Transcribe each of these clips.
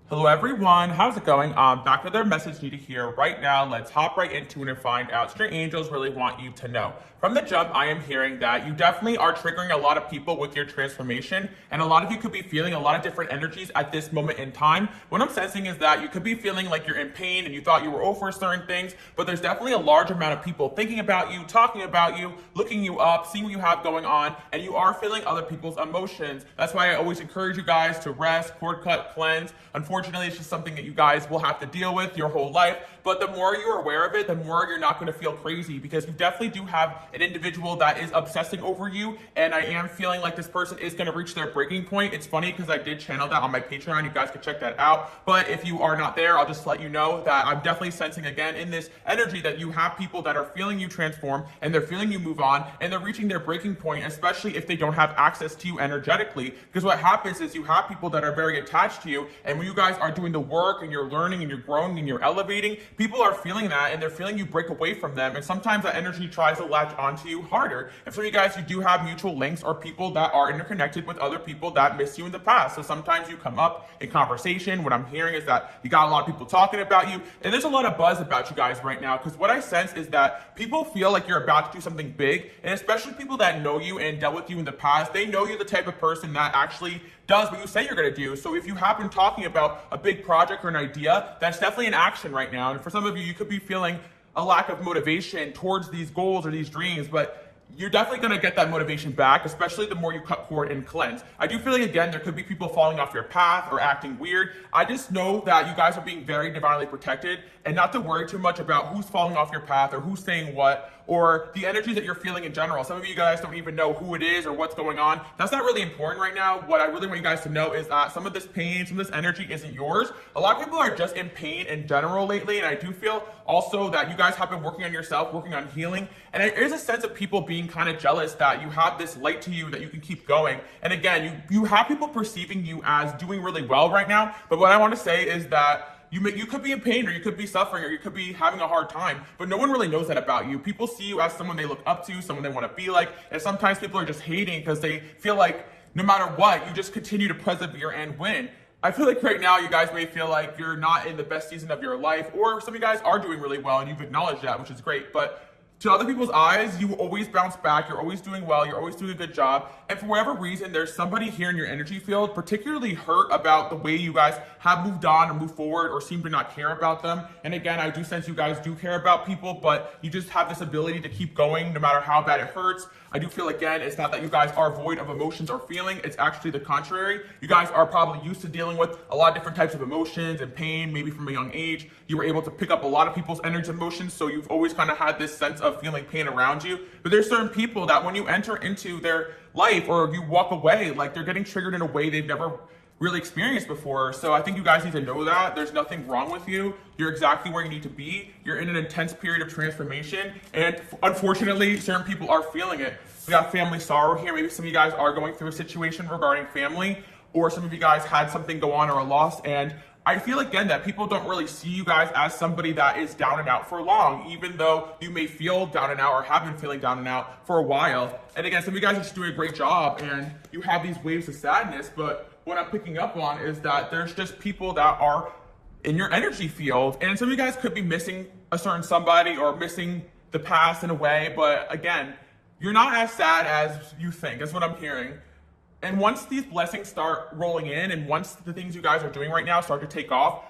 Hello everyone, how's it going? Back with their message needed here right now. Let's hop right into it and find out. Straight angels really want you to know. From the jump, I am hearing that you definitely are triggering a lot of people with your transformation, and a lot of you could be feeling a lot of different energies at this moment in time. What I'm sensing is that you could be feeling like you're in pain and you thought you were over certain things, but there's definitely a large amount of people thinking about you, talking about you, looking you up, seeing what you have going on, and you are feeling other people's emotions. That's why I always encourage you guys to rest, cord cut, cleanse. Unfortunately, it's just something that you guys will have to deal with your whole life. But the more you're aware of it, the more you're not going to feel crazy, because you definitely do have an individual that is obsessing over you. And I am feeling like this person is going to reach their breaking point. It's funny because I did channel that on my Patreon. You guys can check that out. But if you are not there, I'll just let you know that I'm definitely sensing again in this energy that you have people that are feeling you transform and they're feeling you move on and they're reaching their breaking point, especially if they don't have access to you energetically. Because what happens is you have people that are very attached to you, and when you guys are doing the work and you're learning and you're growing and you're elevating, people are feeling that and they're feeling you break away from them, and sometimes that energy tries to latch onto you harder. And so you guys, you do have mutual links or people that are interconnected with other people that miss you in the past. So sometimes you come up in conversation. What I'm hearing is that you got a lot of people talking about you, and there's a lot of buzz about you guys right now, because what I sense is that people feel like you're about to do something big, and especially people that know you and dealt with you in the past, they know you're the type of person that actually does what you say you're going to do. So if you have been talking about a big project or an idea, that's definitely an action right now. And for some of you, you could be feeling a lack of motivation towards these goals or these dreams, but you're definitely going to get that motivation back, especially the more you cut cord and cleanse. I do feel like, again, there could be people falling off your path or acting weird. I just know that you guys are being very divinely protected, and not to worry too much about who's falling off your path or who's saying what, or the energy that you're feeling in general. Some of you guys don't even know who it is or what's going on. That's not really important right now. What I really want you guys to know is that some of this pain, some of this energy isn't yours. A lot of people are just in pain in general lately, and I do feel also that you guys have been working on yourself, working on healing, and there is a sense of people being kind of jealous that you have this light to you that you can keep going. And again, you have people perceiving you as doing really well right now, but what I want to say is that you could be in pain, or you could be suffering, or you could be having a hard time, but no one really knows that about you. People see you as someone they look up to, someone they want to be like, and sometimes people are just hating because they feel like no matter what, you just continue to persevere and win. I feel like right now you guys may feel like you're not in the best season of your life, or some of you guys are doing really well and you've acknowledged that, which is great, but to other people's eyes, you always bounce back, you're always doing well, you're always doing a good job, and for whatever reason, there's somebody here in your energy field particularly hurt about the way you guys have moved on or moved forward, or seem to not care about them. And again, I do sense you guys do care about people, but you just have this ability to keep going no matter how bad it hurts. I do feel, again, it's not that you guys are void of emotions or feeling, it's actually the contrary. You guys are probably used to dealing with a lot of different types of emotions and pain, maybe from a young age. You were able to pick up a lot of people's energy and emotions, so you've always kind of had this sense of feeling pain around you. But there's certain people that when you enter into their life or you walk away, like they're getting triggered in a way they've never really experienced before. So I think you guys need to know that there's nothing wrong with you. You're exactly where you need to be. You're in an intense period of transformation, and unfortunately, certain people are feeling it. We got family sorrow here. Maybe some of you guys are going through a situation regarding family, or some of you guys had something go on or a loss, and I feel again that people don't really see you guys as somebody that is down and out for long, even though you may feel down and out or have been feeling down and out for a while. And again, some of you guys are just doing a great job and you have these waves of sadness, but what I'm picking up on is that there's just people that are in your energy field, and some of you guys could be missing a certain somebody or missing the past in a way, but again, you're not as sad as you think. That's what I'm hearing. And once these blessings start rolling in, and once the things you guys are doing right now start to take off,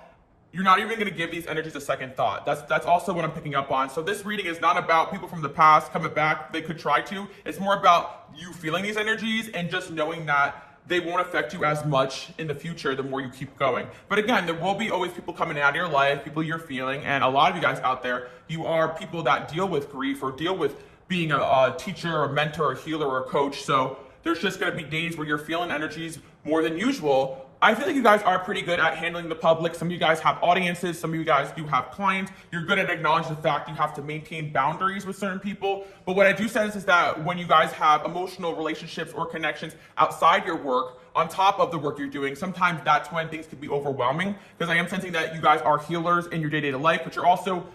you're not even going to give these energies a second thought. That's also what I'm picking up on. So this reading is not about people from the past coming back. They could try to. It's more about you feeling these energies and just knowing that they won't affect you as much in the future the more you keep going. But again, there will be always people coming out of your life, people you're feeling, and a lot of you guys out there, you are people that deal with grief or deal with being a teacher, a mentor, a healer, or a coach. So there's just going to be days where you're feeling energies more than usual. I feel like you guys are pretty good at handling the public. Some of you guys have audiences. Some of you guys do have clients. You're good at acknowledging the fact you have to maintain boundaries with certain people. But what I do sense is that when you guys have emotional relationships or connections outside your work, on top of the work you're doing, sometimes that's when things can be overwhelming, because I am sensing that you guys are healers in your day-to-day life, but you're also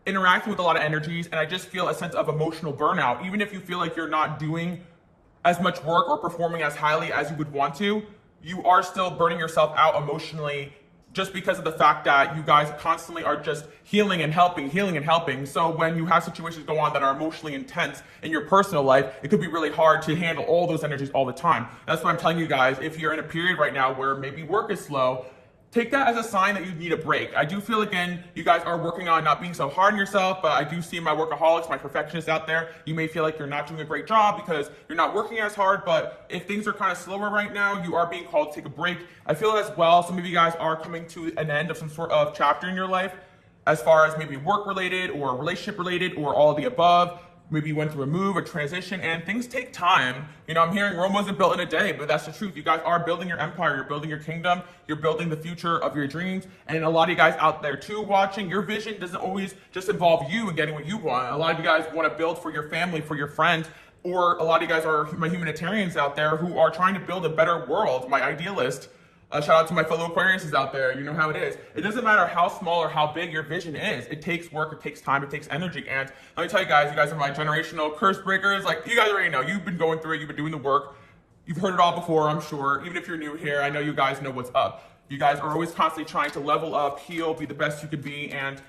interacting with a lot of energies, and I just feel a sense of emotional burnout. Even if you feel like you're not doing as much work or performing as highly as you would want to, you are still burning yourself out emotionally just because of the fact that you guys constantly are just healing and helping, healing and helping. So when you have situations go on that are emotionally intense in your personal life, it could be really hard to handle all those energies all the time. That's why I'm telling you guys, if you're in a period right now where maybe work is slow, take that as a sign that you need a break. I do feel, again, you guys are working on not being so hard on yourself, but I do see my workaholics, my perfectionists out there. You may feel like you're not doing a great job because you're not working as hard, but if things are kind of slower right now, you are being called to take a break. I feel as well, some of you guys are coming to an end of some sort of chapter in your life, as far as maybe work-related or relationship-related or all of the above. Maybe you went through a move, a transition, and things take time. You know, I'm hearing Rome wasn't built in a day, but that's the truth. You guys are building your empire, you're building your kingdom, you're building the future of your dreams. And a lot of you guys out there too watching, your vision doesn't always just involve you and getting what you want. A lot of you guys want to build for your family, for your friends, or a lot of you guys are my humanitarians out there who are trying to build a better world, my idealist. Shout out to my fellow Aquariuses out there. You know how it is. It doesn't matter how small or how big your vision is. It takes work, it takes time, it takes energy. And let me tell you guys are my generational curse breakers. Like, you guys already know. You've been going through it. You've been doing the work. You've heard it all before, I'm sure. Even if you're new here, I know you guys know what's up. You guys are always constantly trying to level up, heal, be the best you could be. And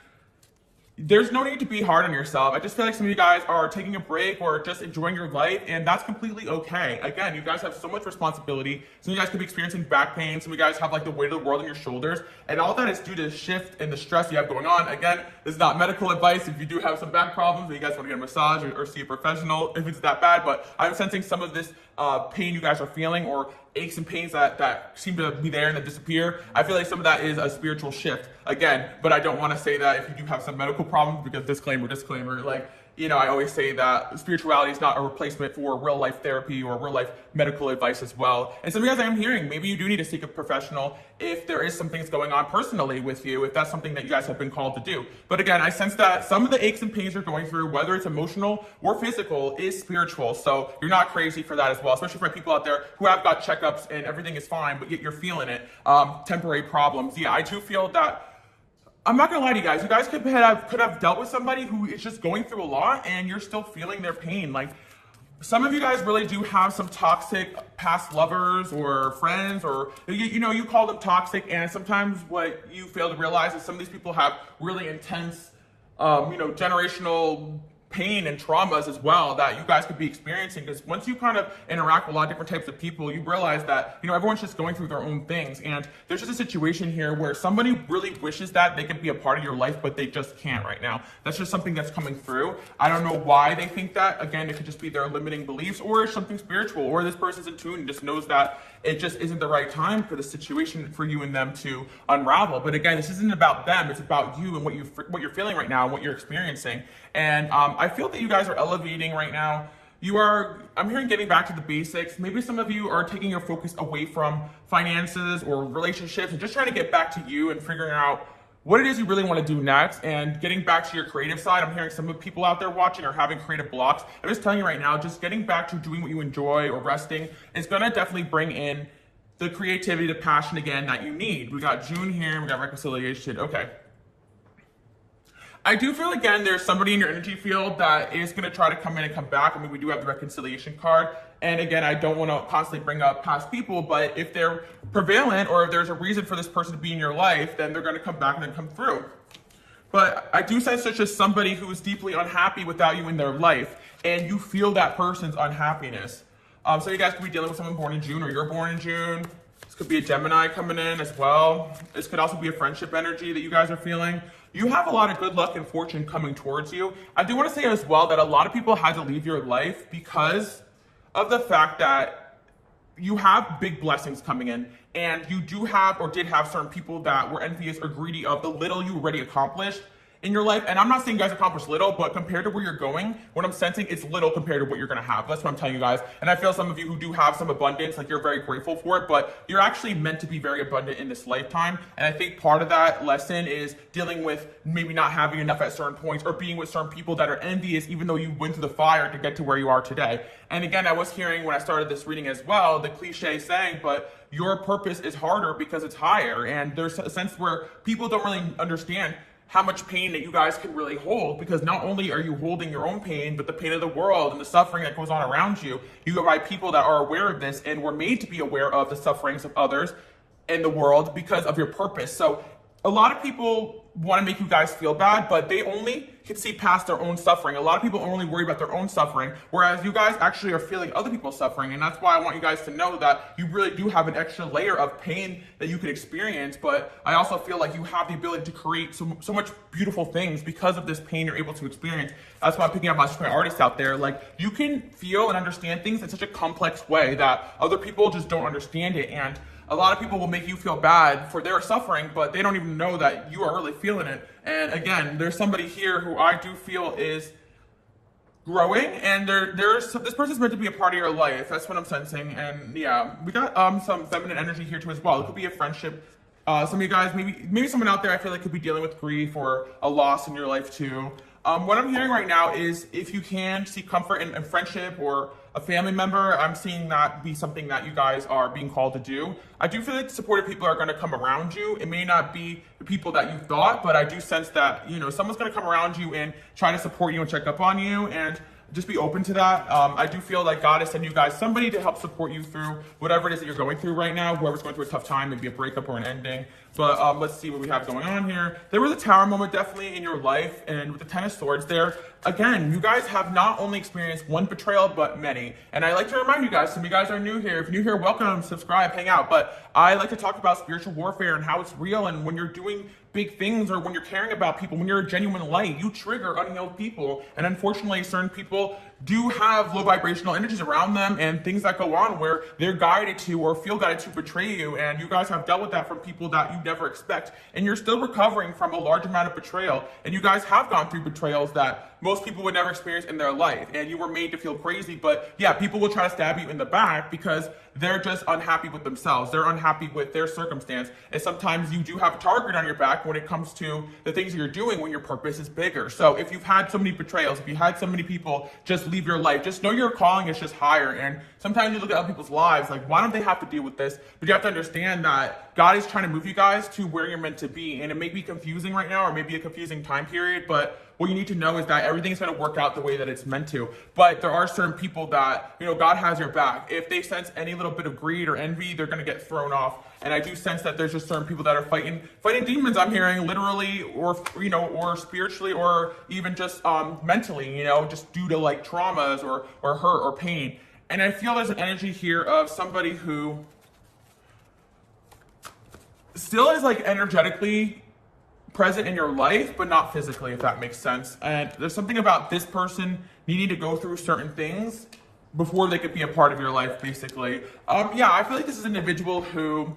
there's no need to be hard on yourself. I just feel like some of you guys are taking a break or just enjoying your life, and that's completely okay. Again, you guys have so much responsibility. Some of you guys could be experiencing back pain. Some of you guys have like the weight of the world on your shoulders, and all that is due to the shift and the stress you have going on. Again, this is not medical advice. If you do have some back problems and you guys want to get a massage or see a professional, if it's that bad, but I'm sensing some of this pain you guys are feeling, or aches and pains that seem to be there and then disappear. I feel like some of that is a spiritual shift. Again, but I don't want to say that if you do have some medical problems, because disclaimer, like, you know, I always say that spirituality is not a replacement for real life therapy or real life medical advice as well. And some of you guys I am hearing, maybe you do need to seek a professional if there is some things going on personally with you, if that's something that you guys have been called to do. But again, I sense that some of the aches and pains you're going through, whether it's emotional or physical, is spiritual. So you're not crazy for that as well, especially for people out there who have got checkups and everything is fine, but yet you're feeling it, temporary problems. Yeah, I do feel that. I'm not gonna lie to you guys. You guys could have dealt with somebody who is just going through a lot, and you're still feeling their pain. Like, some of you guys really do have some toxic past lovers or friends, or you know, you call them toxic, and sometimes what you fail to realize is some of these people have really intense, generational pain and traumas as well that you guys could be experiencing. Because once you kind of interact with a lot of different types of people, you realize that, you know, everyone's just going through their own things. And there's just a situation here where somebody really wishes that they could be a part of your life, but they just can't right now. That's just something that's coming through. I don't know why they think that. Again, it could just be their limiting beliefs, or something spiritual, or this person's in tune and just knows that it just isn't the right time for the situation for you and them to unravel. But again, this isn't about them. It's about you and what you're feeling right now and what you're experiencing. And I feel that you guys are elevating right now. I'm hearing getting back to the basics. Maybe some of you are taking your focus away from finances or relationships and just trying to get back to you and figuring out what it is you really want to do next and getting back to your creative side. I'm hearing some of the people out there watching are having creative blocks. I'm just telling you right now, just getting back to doing what you enjoy or resting is going to definitely bring in the creativity, the passion again that you need. We got June here, we got reconciliation. Okay. I do feel, again, there's somebody in your energy field that is going to try to come in and come back. I mean, we do have the reconciliation card. And again, I don't want to constantly bring up past people, but if they're prevalent or if there's a reason for this person to be in your life, then they're going to come back and then come through. But I do sense such as somebody who is deeply unhappy without you in their life, and you feel that person's unhappiness. So you guys could be dealing with someone born in June, or you're born in June. This could be a Gemini coming in as well. This could also be a friendship energy that you guys are feeling. You have a lot of good luck and fortune coming towards you. I do want to say as well that a lot of people had to leave your life because of the fact that you have big blessings coming in, and you do have or did have certain people that were envious or greedy of the little you already accomplished in your life. And I'm not saying you guys accomplished little, but compared to where you're going, what I'm sensing is little compared to what you're going to have. That's what I'm telling you guys. And I feel some of you who do have some abundance, like you're very grateful for it, but you're actually meant to be very abundant in this lifetime. And I think part of that lesson is dealing with maybe not having enough at certain points, or being with certain people that are envious, even though you went through the fire to get to where you are today. And again, I was hearing when I started this reading as well, the cliche saying, but your purpose is harder because it's higher. And there's a sense where people don't really understand how much pain that you guys can really hold, because not only are you holding your own pain, but the pain of the world and the suffering that goes on around you. You go by people that are aware of this and were made to be aware of the sufferings of others. in the world because of your purpose. So a lot of people want to make you guys feel bad, but they only can see past their own suffering. A lot of people only worry about their own suffering, whereas you guys actually are feeling other people's suffering. And that's why I want you guys to know that you really do have an extra layer of pain that you could experience. But I also feel like you have the ability to create so much beautiful things because of this pain you're able to experience. That's why I'm picking up my artists out there. Like, you can feel and understand things in such a complex way that other people just don't understand it. And a lot of people will make you feel bad for their suffering, but they don't even know that you are really feeling it. And again, there's somebody here who I do feel is growing, and this person's meant to be a part of your life. That's what I'm sensing. And yeah, we got some feminine energy here too as well. It could be a friendship. Some of you guys, maybe someone out there I feel like could be dealing with grief or a loss in your life too. What I'm hearing right now is if you can seek comfort in friendship or a family member, I'm seeing that be something that you guys are being called to do. I do feel like supportive people are going to come around you. It may not be the people that you thought, but I do sense that, you know, someone's going to come around you and try to support you and check up on you, and just be open to that. I do feel like God is sending you guys somebody to help support you through whatever it is that you're going through right now, whoever's going through a tough time, maybe a breakup or an ending. But let's see what we have going on here. There was a tower moment definitely in your life, and with the Ten of Swords there, again, you guys have not only experienced one betrayal, but many. And I like to remind you guys, some of you guys are new here. If you're new here, welcome, subscribe, hang out. But I like to talk about spiritual warfare and how it's real, and when you're doing big things or when you're caring about people, when you're a genuine light, you trigger unhealed people. And unfortunately, certain people do have low vibrational energies around them and things that go on where they're guided to or feel guided to betray you. And you guys have dealt with that from people that you never expect. And you're still recovering from a large amount of betrayal. And you guys have gone through betrayals that most people would never experience in their life. And you were made to feel crazy. But yeah, people will try to stab you in the back because they're just unhappy with themselves. They're unhappy with their circumstance. And sometimes you do have a target on your back when it comes to the things that you're doing when your purpose is bigger. So if you've had so many betrayals, if you had so many people just leave your life, just know your calling is just higher. And sometimes you look at other people's lives, like, why don't they have to deal with this? But you have to understand that God is trying to move you guys to where you're meant to be. And it may be confusing right now, or maybe a confusing time period, but what you need to know is that everything's going to work out the way that it's meant to. But there are certain people that, you know, God has your back. If they sense any little bit of greed or envy, they're going to get thrown off. And I do sense that there's just certain people that are fighting demons, I'm hearing, literally, or, you know, or spiritually, or even just mentally, you know, just due to like traumas or hurt or pain. And I feel there's an energy here of somebody who still is like energetically present in your life, but not physically, if that makes sense. And there's something about this person needing to go through certain things before they could be a part of your life, basically. Yeah, I feel like this is an individual who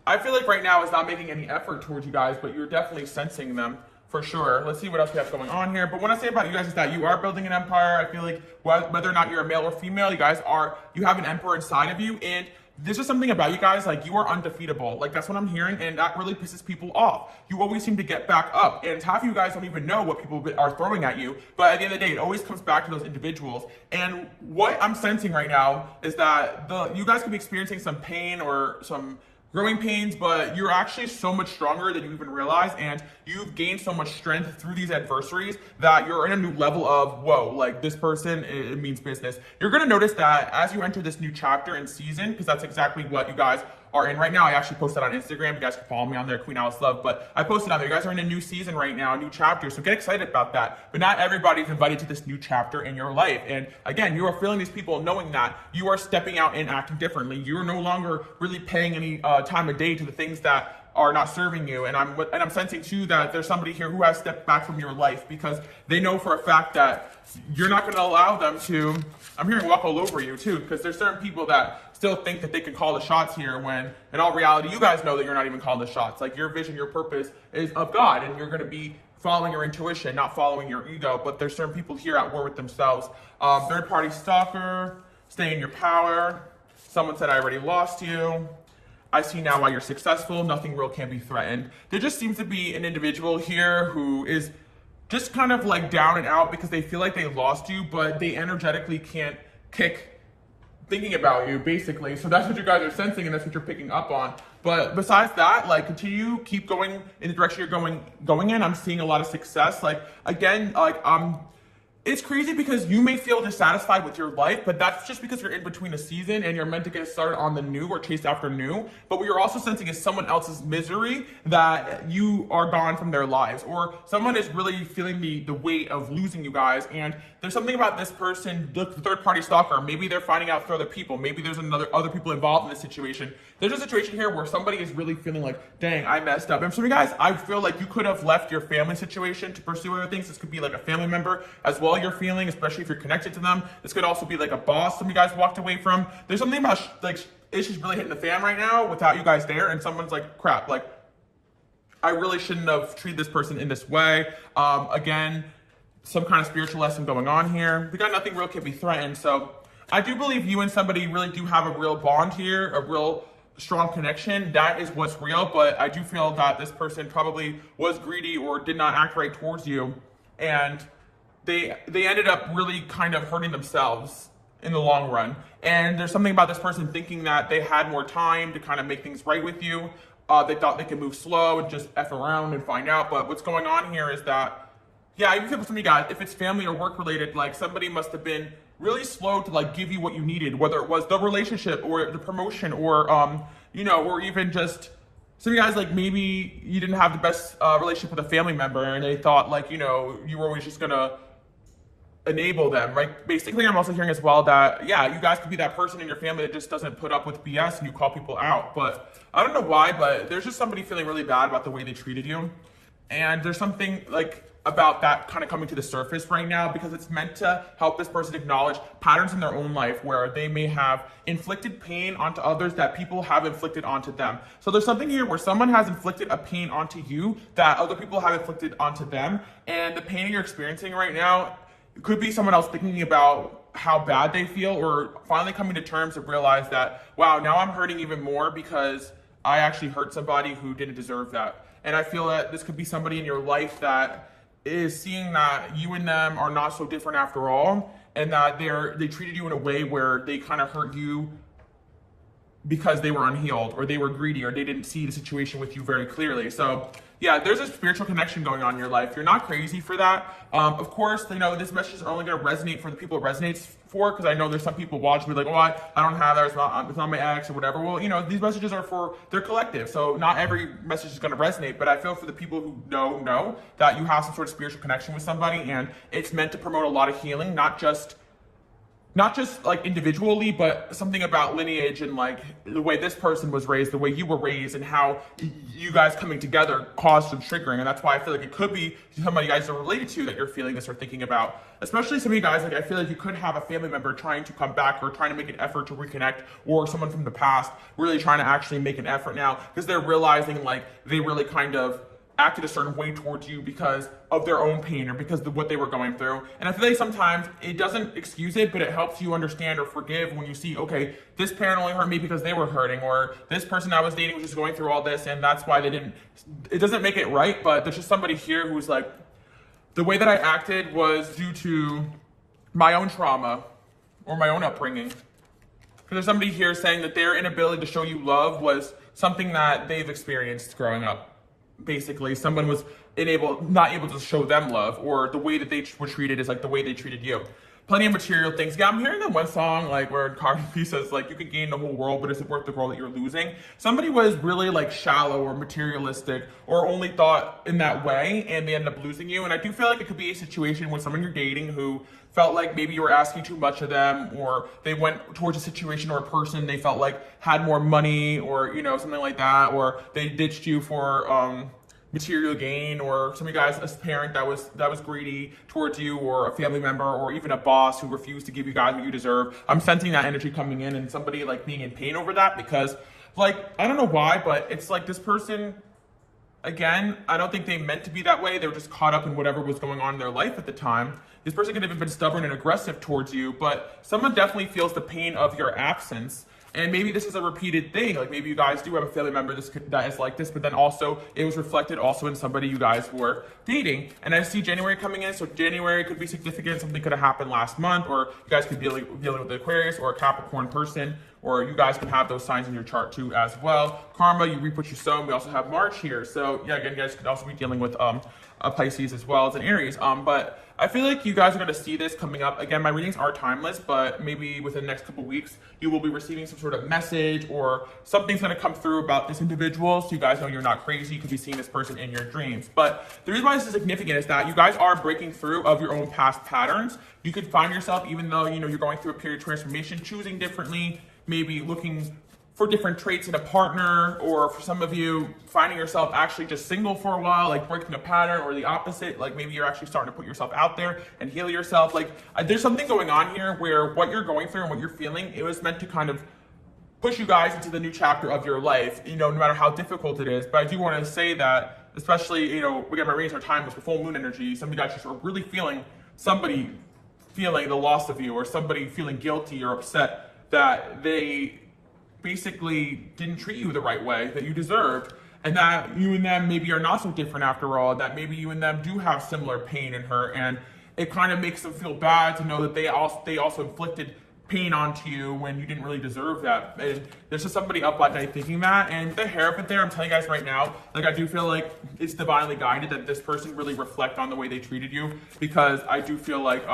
I feel like right now is not making any effort towards you guys, but you're definitely sensing them for sure. Let's see what else we have going on here. But what I say about you guys is that you are building an empire. I feel like whether or not you're a male or female, you have an emperor inside of you, and there's just something about you guys, like, you are undefeatable. Like, that's what I'm hearing, and that really pisses people off. You always seem to get back up, and half of you guys don't even know what people are throwing at you, but at the end of the day, it always comes back to those individuals. And what I'm sensing right now is that you guys could be experiencing some pain or some growing pains, but you're actually so much stronger than you even realize, and you've gained so much strength through these adversaries that you're in a new level of, whoa, like, this person, it means business. You're gonna notice that as you enter this new chapter and season, because that's exactly what you guys are in right now. I actually posted on Instagram. You guys can follow me on there, Queen Alice Love, but I posted on there. You guys are in a new season right now, a new chapter, so get excited about that. But not everybody's invited to this new chapter in your life. And again, you are feeling these people knowing that you are stepping out and acting differently. You are no longer really paying any time of day to the things that are not serving you. And I'm sensing too that there's somebody here who has stepped back from your life because they know for a fact that you're not going to allow them to, I'm hearing, walk all over you too, because there's certain people that still think that they can call the shots here when in all reality, you guys know that you're not even calling the shots. Like, your vision, your purpose is of God, and you're going to be following your intuition, not following your ego. But there's certain people here at war with themselves. Third party stalker, stay in your power. Someone said, I already lost you. I see now why you're successful. Nothing real can be threatened. There just seems to be an individual here who is just kind of like down and out because they feel like they lost you, but they energetically can't kick thinking about you, basically. So that's what you guys are sensing, and that's what you're picking up on. But besides that, like, keep going in the direction you're going in. I'm seeing a lot of success. Like, again, like, it's crazy because you may feel dissatisfied with your life, but that's just because you're in between a season and you're meant to get started on the new or chase after new. But what you're also sensing is someone else's misery that you are gone from their lives, or someone is really feeling the weight of losing you guys. And there's something about this person, the third party stalker. Maybe they're finding out through other people. Maybe there's other people involved in this situation. There's a situation here where somebody is really feeling like, dang, I messed up. And some of you guys, I feel like you could have left your family situation to pursue other things. This could be like a family member as well you're feeling, especially if you're connected to them. This could also be like a boss some of you guys walked away from. There's something about like issues really hitting the fan right now without you guys there, and someone's like, crap, like I really shouldn't have treated this person in this way. Again, some kind of spiritual lesson going on here. We got nothing real can be threatened. So I do believe you and somebody really do have a real bond here, a real strong connection. That is what's real. But I do feel that this person probably was greedy or did not act right towards you, and they ended up really kind of hurting themselves in the long run. And there's something about this person thinking that they had more time to kind of make things right with you. They thought they could move slow and just F around and find out. But what's going on here is that, yeah, I even feel for some of you guys, if it's family or work related, like somebody must have been really slow to like give you what you needed, whether it was the relationship or the promotion or, you know, or even just some of you guys, like maybe you didn't have the best relationship with a family member and they thought like, you know, you were always just gonna enable them, right? Basically, I'm also hearing as well that, yeah, you guys could be that person in your family that just doesn't put up with BS and you call people out. But I don't know why, but there's just somebody feeling really bad about the way they treated you. And there's something like about that kind of coming to the surface right now, because it's meant to help this person acknowledge patterns in their own life where they may have inflicted pain onto others that people have inflicted onto them. So there's something here where someone has inflicted a pain onto you that other people have inflicted onto them. And the pain you're experiencing right now, it could be someone else thinking about how bad they feel, or finally coming to terms to realize that, wow, now I'm hurting even more because I actually hurt somebody who didn't deserve that. And I feel that this could be somebody in your life that is seeing that you and them are not so different after all, and that they treated you in a way where they kind of hurt you because they were unhealed, or they were greedy, or they didn't see the situation with you very clearly. So yeah, there's a spiritual connection going on in your life. You're not crazy for that. Of course, you know, this message is only going to resonate for the people it resonates for, because I know there's some people watching me like, oh, I don't have that, it's not my ex or whatever. Well, you know, these messages are for their collective, so not every message is going to resonate, but I feel for the people who know that you have some sort of spiritual connection with somebody, and it's meant to promote a lot of healing, not just like individually, but something about lineage and like the way this person was raised, the way you were raised, and how you guys coming together caused some triggering. And that's why I feel like it could be somebody you guys are related to that you're feeling this or thinking about. Especially some of you guys, like I feel like you could have a family member trying to come back or trying to make an effort to reconnect, or someone from the past really trying to actually make an effort now because they're realizing like they really kind of acted a certain way towards you because of their own pain or because of what they were going through. And I feel like sometimes it doesn't excuse it, but it helps you understand or forgive when you see, okay, this parent only hurt me because they were hurting, or this person I was dating was just going through all this and that's why they didn't. It doesn't make it right, but there's just somebody here who's like, the way that I acted was due to my own trauma or my own upbringing. Because there's somebody here saying that their inability to show you love was something that they've experienced growing up. Basically, someone was not able to show them love, or the way that they were treated is like the way they treated you. Plenty of material things. Yeah, I'm hearing that one song like where Cardi B says like you could gain the whole world, but is it worth the world that you're losing? Somebody was really like shallow or materialistic, or only thought in that way, and they end up losing you. And I do feel like it could be a situation with someone you're dating who felt like maybe you were asking too much of them, or they went towards a situation or a person they felt like had more money, or you know, something like that, or they ditched you for material gain, or some of you guys, a parent that was greedy towards you, or a family member, or even a boss who refused to give you guys what you deserve. I'm sensing that energy coming in, and somebody like being in pain over that, because like, I don't know why, but it's like this person, again, I don't think they meant to be that way. They were just caught up in whatever was going on in their life at the time. This person could have been stubborn and aggressive towards you, but someone definitely feels the pain of your absence. And maybe this is a repeated thing. Like maybe you guys do have a family member that is like this, but then also it was reflected also in somebody you guys were dating. And I see January coming in, so January could be significant. Something could have happened last month, or you guys could be dealing with the Aquarius or a Capricorn person, or you guys can have those signs in your chart too as well. Karma, you reap what you sow. And we also have March here. So yeah, again, you guys could also be dealing with a Pisces as well as an Aries. But I feel like you guys are going to see this coming up. Again, my readings are timeless, but maybe within the next couple weeks, you will be receiving some sort of message or something's going to come through about this individual. So you guys know you're not crazy. You could be seeing this person in your dreams. But the reason why this is significant is that you guys are breaking through of your own past patterns. You could find yourself, even though, you're going through a period of transformation, choosing differently, maybe looking for different traits in a partner, or for some of you, finding yourself actually just single for a while, like breaking a pattern, or the opposite, like maybe you're actually starting to put yourself out there and heal yourself. Like there's something going on here where what you're going through and what you're feeling, it was meant to kind of push you guys into the new chapter of your life, no matter how difficult it is. But I do want to say that, especially, we get my readings our time with the full moon energy, some of you guys just are really feeling somebody feeling the loss of you, or somebody feeling guilty or upset that they basically didn't treat you the right way that you deserved, and that you and them maybe are not so different after all, that maybe you and them do have similar pain and hurt, and it kind of makes them feel bad to know that they also inflicted pain onto you when you didn't really deserve that. And there's just somebody up at night thinking that, and the hair up there, I'm telling you guys right now, like I do feel like it's divinely guided that this person really reflect on the way they treated you, because I do feel like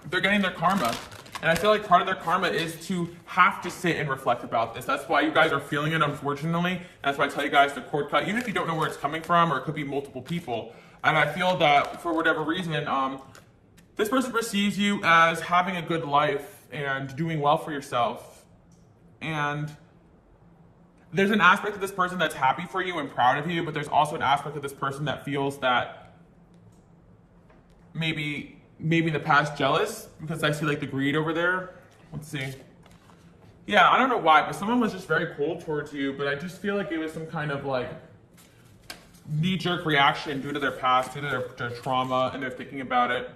they're getting their karma. And I feel like part of their karma is to have to sit and reflect about this. That's why you guys are feeling it, unfortunately. And that's why I tell you guys to cord cut, even if you don't know where it's coming from, or it could be multiple people. And I feel that for whatever reason, this person perceives you as having a good life and doing well for yourself. And there's an aspect of this person that's happy for you and proud of you, but there's also an aspect of this person that feels that maybe in the past jealous, because I see like the greed over there. Let's see. Yeah, I don't know why, but someone was just very cold towards you, but I just feel like it was some kind of like knee-jerk reaction due to their past, due to their trauma, and they're thinking about it.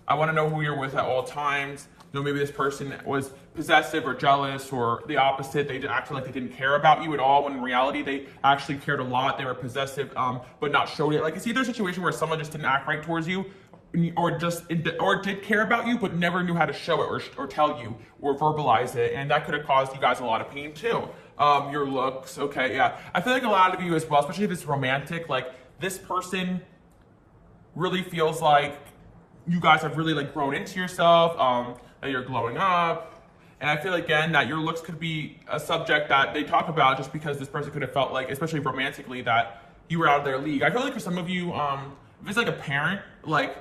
I want to know who you're with at all times. Maybe this person was possessive or jealous, or the opposite. They acted like they didn't care about you at all, when in reality they actually cared a lot. They were possessive, but not showed it. Like it's either a situation where someone just didn't act right towards you, or did care about you, but never knew how to show it or tell you or verbalize it, and that could have caused you guys a lot of pain too. Your looks, okay, yeah. I feel like a lot of you as well, especially if it's romantic, like this person really feels like you guys have really like grown into yourself, that you're glowing up, and I feel again that your looks could be a subject that they talk about, just because this person could have felt like, especially romantically, that you were out of their league. I feel like for some of you, if it's like a parent, like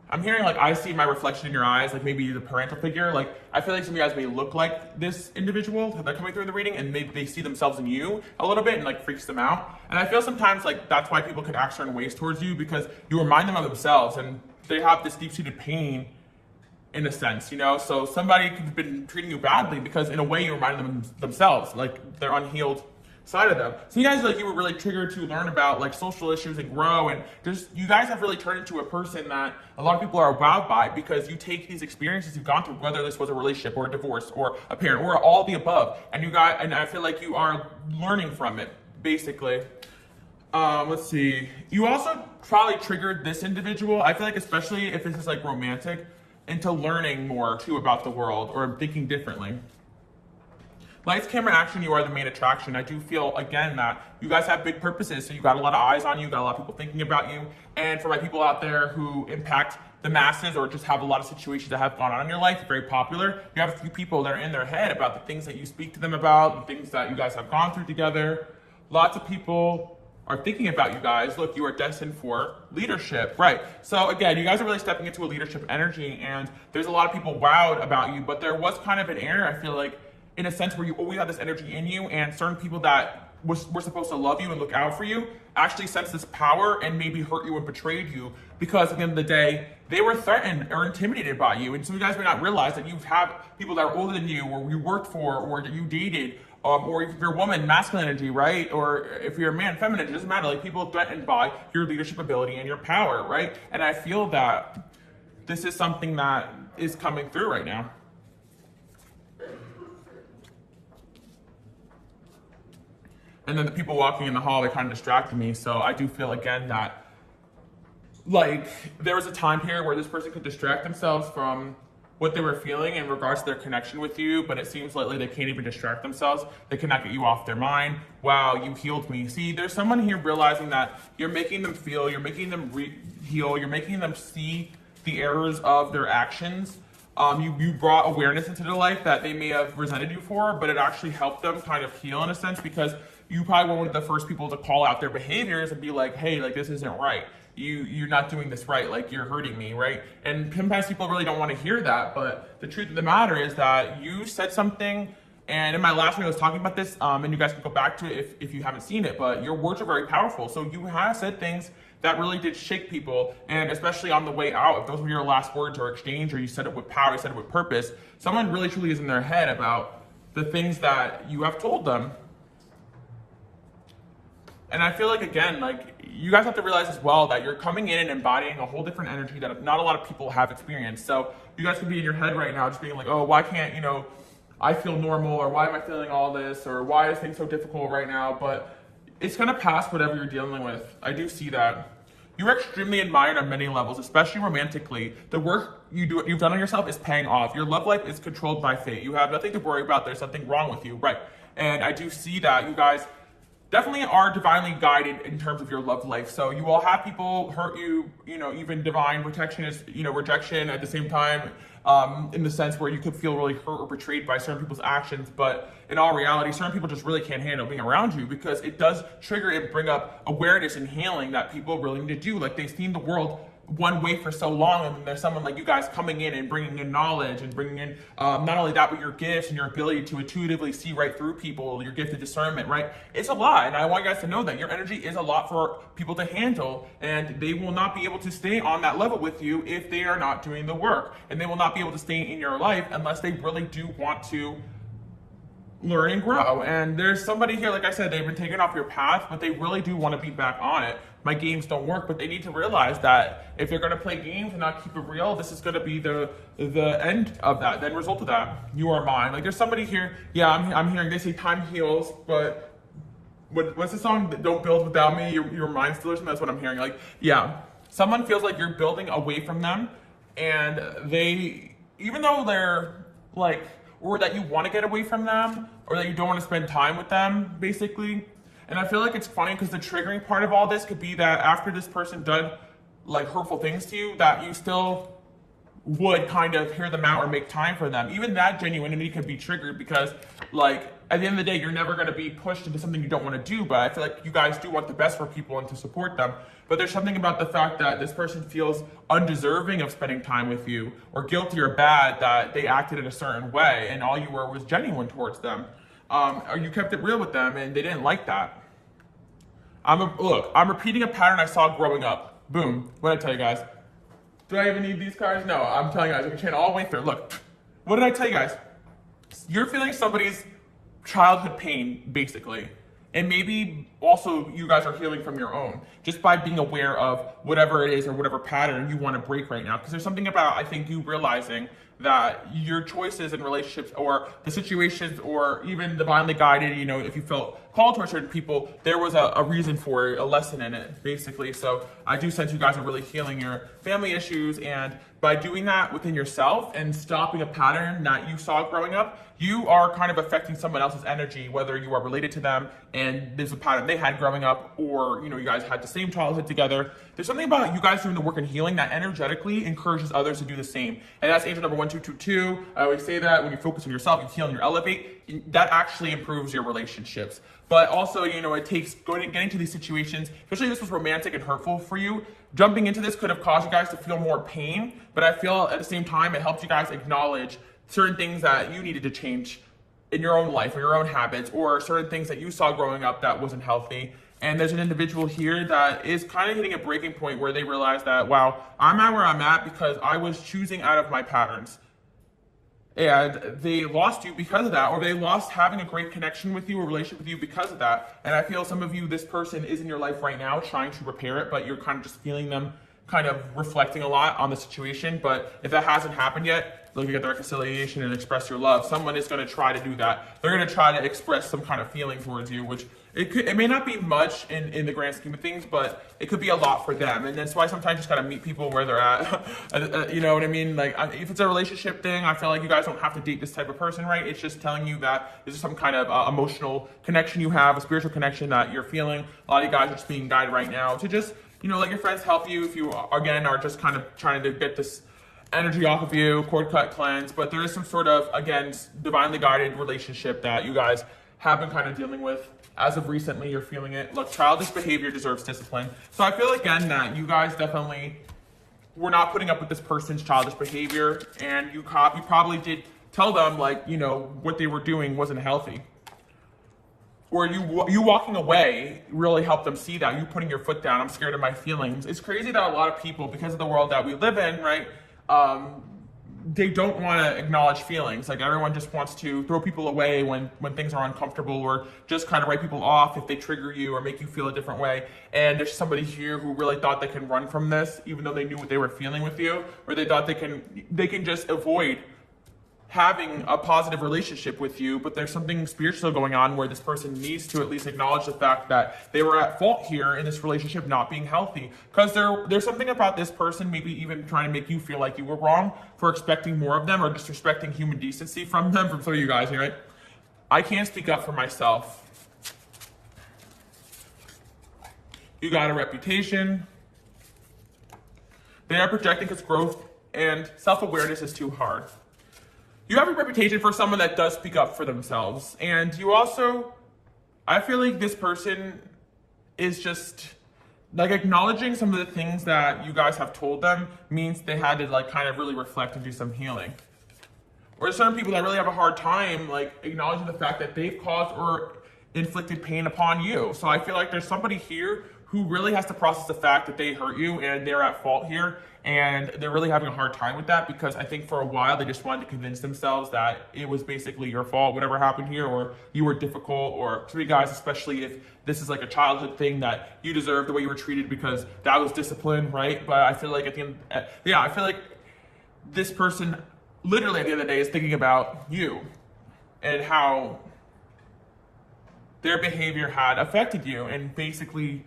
I'm hearing like I see my reflection in your eyes, like maybe the parental figure. Like I feel like some of you guys may look like this individual that coming through in the reading, and maybe they see themselves in you a little bit and like freaks them out. And I feel sometimes like that's why people could act certain ways towards you, because you remind them of themselves, and they have this deep-seated pain in a sense, So somebody could have been treating you badly because in a way you remind them of themselves, like their unhealed side of them. So you guys, like, you were really triggered to learn about like social issues and grow, and just you guys have really turned into a person that a lot of people are wowed by, because you take these experiences you've gone through, whether this was a relationship or a divorce or a parent or all the above, and I feel like you are learning from it, basically. Let's see. You also probably triggered this individual, I feel like, especially if this is like romantic, into learning more too about the world or thinking differently. Lights, camera, action, you are the main attraction. I do feel, again, that you guys have big purposes, so you got a lot of eyes on you, got a lot of people thinking about you. And for my people out there who impact the masses or just have a lot of situations that have gone on in your life, very popular, you have a few people that are in their head about the things that you speak to them about, the things that you guys have gone through together. Lots of people are thinking about you guys. Look, you are destined for leadership, right? So again, you guys are really stepping into a leadership energy, and there's a lot of people wowed about you, but there was kind of an error, I feel like, in a sense where you always had this energy in you, and certain people that were supposed to love you and look out for you actually sensed this power and maybe hurt you and betrayed you, because at the end of the day, they were threatened or intimidated by you. And some of you guys may not realize that you have people that are older than you, or you worked for, or that you dated, or if you're a woman, masculine energy, right? Or if you're a man, feminine, it doesn't matter. Like, people are threatened by your leadership ability and your power, right? And I feel that this is something that is coming through right now. And then the people walking in the hall, they kind of distracted me. So I do feel, again, that, like, there was a time here where this person could distract themselves from what they were feeling in regards to their connection with you, but it seems lately they can't even distract themselves. They cannot get you off their mind. Wow, you healed me. See, there's someone here realizing that you're making them feel, you're making them heal, you're making them see the errors of their actions. You brought awareness into their life that they may have resented you for, but it actually helped them kind of heal in a sense, because you probably were one of the first people to call out their behaviors and be like, hey, like this isn't right. You're not doing this right, like you're hurting me, right? And sometimes people really don't want to hear that, but the truth of the matter is that you said something, and in my last video I was talking about this, and you guys can go back to it if you haven't seen it, but your words are very powerful. So you have said things that really did shake people, and especially on the way out, if those were your last words or exchange, or you said it with power, you said it with purpose, someone really truly is in their head about the things that you have told them. And I feel like, again, like you guys have to realize as well that you're coming in and embodying a whole different energy that not a lot of people have experienced. So you guys can be in your head right now just being like, oh, why can't, I feel normal, or why am I feeling all this, or why is things so difficult right now? But it's gonna pass whatever you're dealing with. I do see that. You're extremely admired on many levels, especially romantically. The work you've done on yourself is paying off. Your love life is controlled by fate. You have nothing to worry about. There's something wrong with you, right? And I do see that you guys definitely are divinely guided in terms of your love life. So you will have people hurt you, even divine protection is, rejection at the same time, in the sense where you could feel really hurt or betrayed by certain people's actions. But in all reality, certain people just really can't handle being around you, because it does trigger and bring up awareness and healing that people really need to do. Like, they've seen the world one way for so long, and there's someone like you guys coming in and bringing in knowledge and bringing in not only that, but your gifts and your ability to intuitively see right through people, your gift of discernment, right? It's a lot, and I want you guys to know that your energy is a lot for people to handle, and they will not be able to stay on that level with you if they are not doing the work, and they will not be able to stay in your life unless they really do want to learn and grow. And there's somebody here, like I said, they've been taken off your path, but they really do want to be back on it. My games don't work, but they need to realize that if they're going to play games and not keep it real, this is going to be the end of that, the end result of that. You are mine. Like, there's somebody here, yeah, I'm hearing, they say time heals, but what's the song, Don't Build Without Me, your mind still or something? That's what I'm hearing. Like, yeah, someone feels like you're building away from them, and they, even though they're like, or that you want to get away from them, or that you don't want to spend time with them, basically. And I feel like it's funny because the triggering part of all this could be that after this person did like hurtful things to you, that you still would kind of hear them out or make time for them. Even that genuinity could be triggered, because like at the end of the day, you're never going to be pushed into something you don't want to do. But I feel like you guys do want the best for people and to support them. But there's something about the fact that this person feels undeserving of spending time with you, or guilty or bad that they acted in a certain way and all you were was genuine towards them. Or you kept it real with them and they didn't like that. Look, I'm repeating a pattern I saw growing up. Boom. What did I tell you guys? Do I even need these cards? No, I'm telling you guys, you can channel all the way through. Look, what did I tell you guys? You're feeling somebody's childhood pain, basically. And maybe also you guys are healing from your own, just by being aware of whatever it is or whatever pattern you want to break right now. Because there's something about, I think, you realizing that your choices in relationships, or the situations, or even divinely guided, if you felt called towards certain people, there was a reason for it, a lesson in it, basically. So I do sense you guys are really healing your family issues, and by doing that within yourself and stopping a pattern that you saw growing up, you are kind of affecting someone else's energy, whether you are related to them and there's a pattern they had growing up, or you guys had the same childhood together. There's something about you guys doing the work and healing that energetically encourages others to do the same. And that's angel number 1222. I always say that when you focus on yourself, you heal and you elevate, that actually improves your relationships. But also, it takes getting into these situations, especially if this was romantic and hurtful for you. Jumping into this could have caused you guys to feel more pain, but I feel at the same time, it helps you guys acknowledge certain things that you needed to change in your own life or your own habits, or certain things that you saw growing up that wasn't healthy. And there's an individual here that is kind of hitting a breaking point where they realize that, wow, I'm at where I'm at because I was choosing out of my patterns. And they lost you because of that, or they lost having a great connection with you, a relationship with you because of that. And I feel some of you, this person is in your life right now trying to repair it, but you're kind of just feeling them kind of reflecting a lot on the situation. But if that hasn't happened yet, looking at the reconciliation and express your love, someone is going to try to do that. They're going to try to express some kind of feeling towards you, which it may not be much in the grand scheme of things, but it could be a lot for them. And that's why sometimes you just gotta meet people where they're at. You know what I mean? Like if it's a relationship thing, I feel like you guys don't have to date this type of person, right? It's just telling you that this is some kind of emotional connection you have, a spiritual connection that you're feeling. A lot of you guys are just being guided right now to just, let your friends help you if you, again, are just kind of trying to get this energy off of you, cord cut, cleanse. But there is some sort of, again, divinely guided relationship that you guys have been kind of dealing with. As of recently, you're feeling it. Look, childish behavior deserves discipline. So I feel, again, that you guys definitely were not putting up with this person's childish behavior, and you probably did tell them, like, what they were doing wasn't healthy. Or you walking away really helped them see that. You putting your foot down, I'm scared of my feelings. It's crazy that a lot of people, because of the world that we live in, right, they don't want to acknowledge feelings. Like everyone just wants to throw people away when things are uncomfortable, or just kind of write people off if they trigger you or make you feel a different way. And there's somebody here who really thought they can run from this, even though they knew what they were feeling with you, or they thought they can just avoid having a positive relationship with you. But there's something spiritual going on where this person needs to at least acknowledge the fact that they were at fault here in this relationship not being healthy. Because there's something about this person maybe even trying to make you feel like you were wrong for expecting more of them, or disrespecting human decency from them, from some of you guys here, right? I can't speak up for myself. You got a reputation. They are projecting because growth and self-awareness is too hard. You have a reputation for someone that does speak up for themselves. And you also, I feel like this person is just, like, acknowledging some of the things that you guys have told them means they had to, like, kind of really reflect and do some healing. Or there's certain people that really have a hard time, like, acknowledging the fact that they've caused or inflicted pain upon you. So I feel like there's somebody here who really has to process the fact that they hurt you and they're at fault here. And they're really having a hard time with that, because I think for a while they just wanted to convince themselves that it was basically your fault, whatever happened here, or you were difficult, or three guys, especially if this is like a childhood thing that you deserve the way you were treated because that was discipline, right? But I feel like at the end, I feel like this person literally at the end of the day is thinking about you and how their behavior had affected you and basically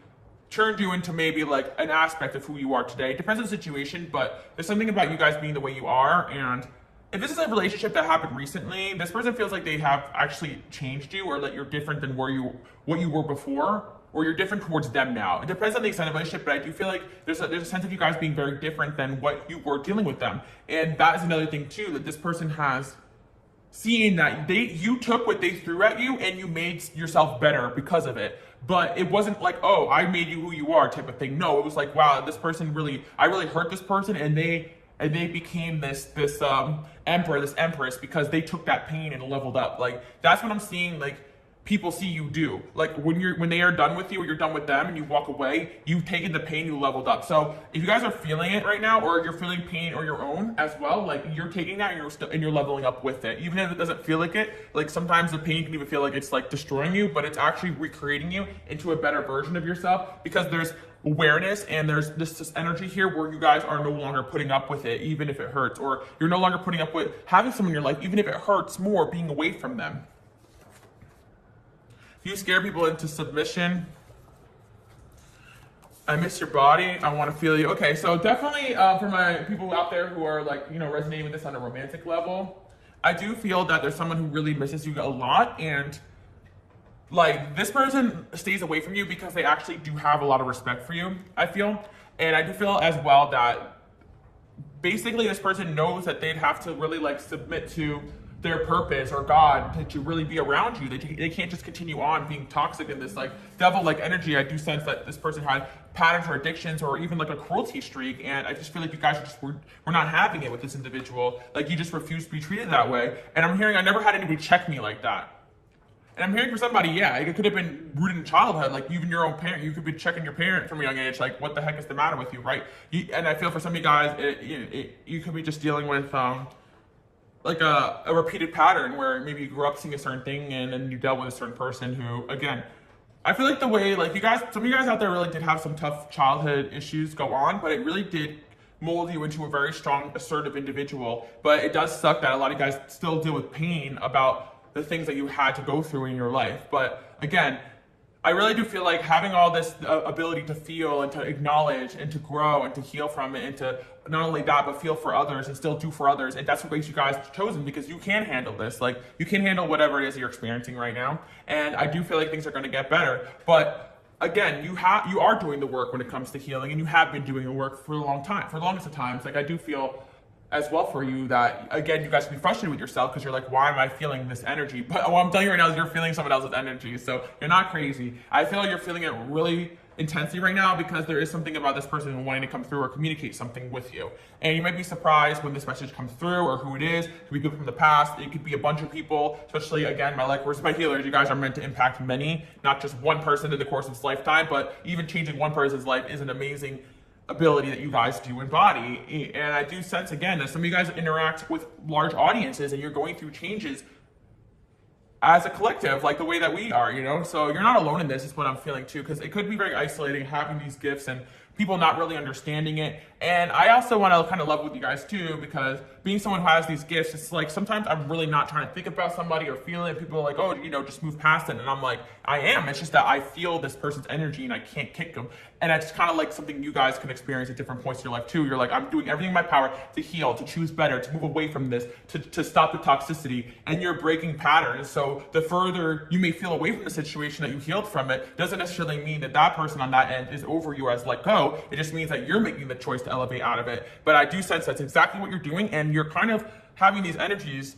turned you into maybe like an aspect of who you are today. It depends on the situation, but there's something about you guys being the way you are. And if this is a relationship that happened recently, this person feels like they have actually changed you, or that you're different than what you were before, or you're different towards them now. It depends on the extent of the relationship, but I do feel like there's a sense of you guys being very different than what you were dealing with them. And that is another thing too, that this person has seen that you took what they threw at you and you made yourself better because of it. But it wasn't like, oh, I made you who you are type of thing. No, it was like, wow, this person I really hurt this person, and they became this emperor, this empress, because they took that pain and leveled up. Like that's what I'm seeing, like people see you do. Like when they are done with you, or you're done with them and you walk away, you've taken the pain, you leveled up. So if you guys are feeling it right now, or you're feeling pain or your own as well, like you're taking that and you're leveling up with it. Even if it doesn't feel like it, like sometimes the pain can even feel like it's like destroying you, but it's actually recreating you into a better version of yourself, because there's awareness and there's this energy here where you guys are no longer putting up with it, even if it hurts, or you're no longer putting up with having someone in your life, even if it hurts more, being away from them. You scare people into submission. I miss your body. I want to feel you. Okay, so definitely for my people out there who are like, resonating with this on a romantic level, I do feel that there's someone who really misses you a lot, and like this person stays away from you because they actually do have a lot of respect for you, I feel. And I do feel as well that basically this person knows that they'd have to really like submit to their purpose or God to really be around you. They can't just continue on being toxic in this like devil-like energy. I do sense that this person had patterns or addictions, or even like a cruelty streak, and I just feel like you guys we're not having it with this individual. Like you just refuse to be treated that way. And I'm hearing I never had anybody check me like that. And I'm hearing for somebody, yeah, it could have been rooted in childhood, like even your own parent. You could be checking your parent from a young age, like what the heck is the matter with you, right? And I feel for some of you guys, you could be just dealing with like a repeated pattern where maybe you grew up seeing a certain thing and then you dealt with a certain person who, again, I feel like the way, like some of you guys out there really did have some tough childhood issues go on, but it really did mold you into a very strong, assertive individual. But it does suck that a lot of you guys still deal with pain about the things that you had to go through in your life. But again, I really do feel like having all this ability to feel and to acknowledge and to grow and to heal from it and to not only that, but feel for others and still do for others. And that's what makes you guys chosen, because you can handle this. Like, you can handle whatever it is you're experiencing right now. And I do feel like things are going to get better. But again, you are doing the work when it comes to healing, and you have been doing the work for a long time, for the longest of times. Like, I do feel as well for you that, again, you guys can be frustrated with yourself because you're like, why am I feeling this energy? But what I'm telling you right now is you're feeling someone else's energy. So you're not crazy. I feel like you're feeling it really intensely right now because there is something about this person wanting to come through or communicate something with you. And you might be surprised when this message comes through or who it is. It could be people from the past. It could be a bunch of people, especially, again, my light workers, my healers. You guys are meant to impact many, not just one person in the course of this lifetime, but even changing one person's life is an amazing ability that you guys do embody. And I do sense, again, that some of you guys interact with large audiences and you're going through changes as a collective, like the way that we are, you know? So you're not alone in this, is what I'm feeling too, because it could be very isolating having these gifts and people not really understanding it. And I also want to kind of level with you guys too, because being someone who has these gifts, it's like sometimes I'm really not trying to think about somebody or feel it. People are like, oh, you know, just move past it. And I'm like, I am. It's just that I feel this person's energy and I can't kick them. And it's kind of like something you guys can experience at different points in your life too. You're like, I'm doing everything in my power to heal, to choose better, to move away from this, to stop the toxicity. And you're breaking patterns. So the further you may feel away from the situation that you healed from it, doesn't necessarily mean that that person on that end is over you as let go. It just means that you're making the choice to elevate out of it. But I do sense that's exactly what you're doing, and you're kind of having these energies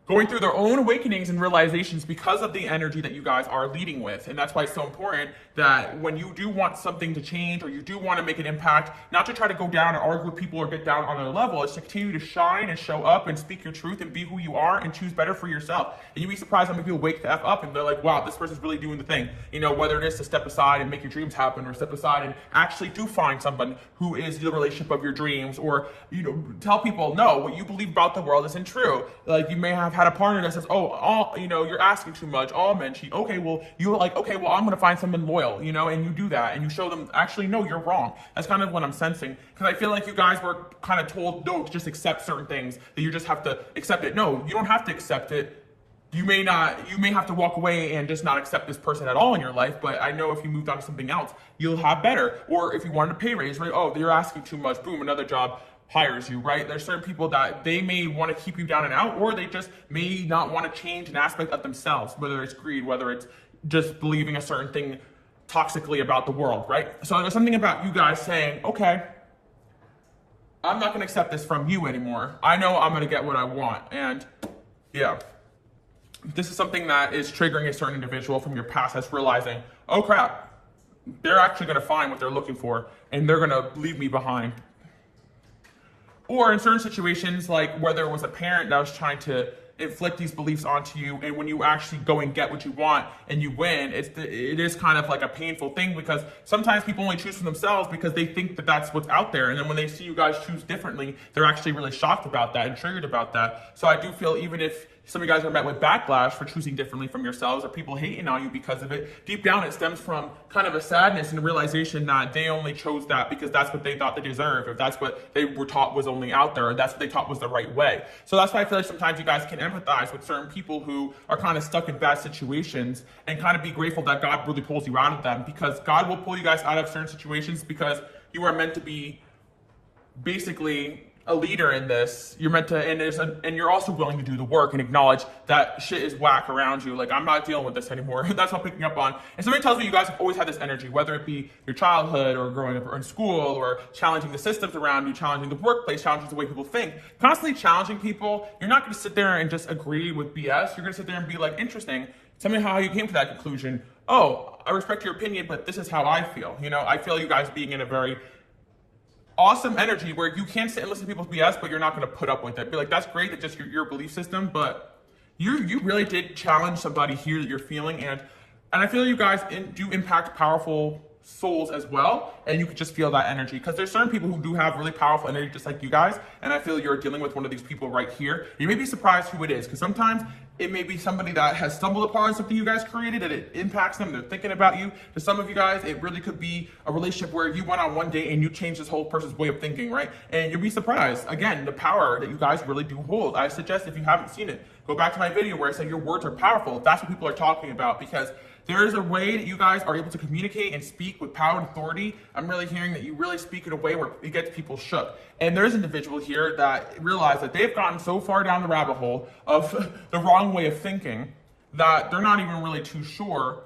going through their own awakenings and realizations because of the energy that you guys are leading with. And that's why it's so important that when you do want something to change or you do want to make an impact, not to try to go down and argue with people or get down on their level, it's to continue to shine and show up and speak your truth and be who you are and choose better for yourself. And you'd be surprised how many people wake the F up and they're like, wow, this person's really doing the thing. You know, whether it is to step aside and make your dreams happen, or step aside and actually do find someone who is the relationship of your dreams, or, you know, tell people, no, what you believe about the world isn't true. Like, you may have had a partner that says, oh, all, you know, you're asking too much, all men cheat. Okay, well, you're like, okay, well, I'm going to find someone loyal, you know, and you do that and you show them, actually, no, you're wrong. That's kind of what I'm sensing, because I feel like you guys were kind of told, no, just accept certain things, that you just have to accept it. No, you don't have to accept it. You may have to walk away and just not accept this person at all in your life, but I know if you moved on to something else, you'll have better. Or if you wanted a pay raise, right? Oh, you're asking too much, boom, another job hires you, right? There's certain people that they may want to keep you down and out, or they just may not want to change an aspect of themselves, whether it's greed, whether it's just believing a certain thing toxically about the world, right? So there's something about you guys saying, okay, I'm not going to accept this from you anymore. I know I'm going to get what I want. And yeah, this is something that is triggering a certain individual from your past that's realizing, oh crap, they're actually going to find what they're looking for and they're going to leave me behind. Or in certain situations, like where there was a parent that was trying to inflict these beliefs onto you, and when you actually go and get what you want and you win, it is kind of like a painful thing, because sometimes people only choose for themselves because they think that that's what's out there, and then when they see you guys choose differently, they're actually really shocked about that and triggered about that. So I do feel, even if some of you guys are met with backlash for choosing differently from yourselves, or people hating on you because of it, deep down it stems from kind of a sadness and a realization that they only chose that because that's what they thought they deserved, or that's what they were taught was only out there, or that's what they thought was the right way. So that's why I feel like sometimes you guys can empathize with certain people who are kind of stuck in bad situations, and kind of be grateful that God really pulls you out of them, because God will pull you guys out of certain situations because you are meant to be basically a leader in this. You're meant to, and you're also willing to do the work and acknowledge that shit is whack around you. Like, I'm not dealing with this anymore. That's what I'm picking up on. And somebody tells me you guys have always had this energy, whether it be your childhood or growing up or in school, or challenging the systems around you, challenging the workplace, challenging the way people think. Constantly challenging people. You're not going to sit there and just agree with BS. You're going to sit there and be like, interesting. Tell me how you came to that conclusion. Oh, I respect your opinion, but this is how I feel. You know, I feel you guys being in a very awesome energy where you can sit and listen to people's BS, but you're not going to put up with it. Be like, that's great, that just your belief system, but you really did challenge somebody here that you're feeling, and I feel you guys do impact powerful souls as well, and you could just feel that energy, because there's certain people who do have really powerful energy just like you guys, and I feel you're dealing with one of these people right here. You may be surprised who it is, because sometimes it may be somebody that has stumbled upon something you guys created and it impacts them. They're thinking about you. To some of you guys, it really could be a relationship where you went on one day and you changed this whole person's way of thinking, right? And you'll be surprised. Again, the power that you guys really do hold. I suggest, if you haven't seen it, go back to my video where I said your words are powerful. That's what people are talking about, because there is a way that you guys are able to communicate and speak with power and authority. I'm really hearing that you really speak in a way where it gets people shook. And there's an individual here that realized that they've gotten so far down the rabbit hole of the wrong way of thinking that they're not even really too sure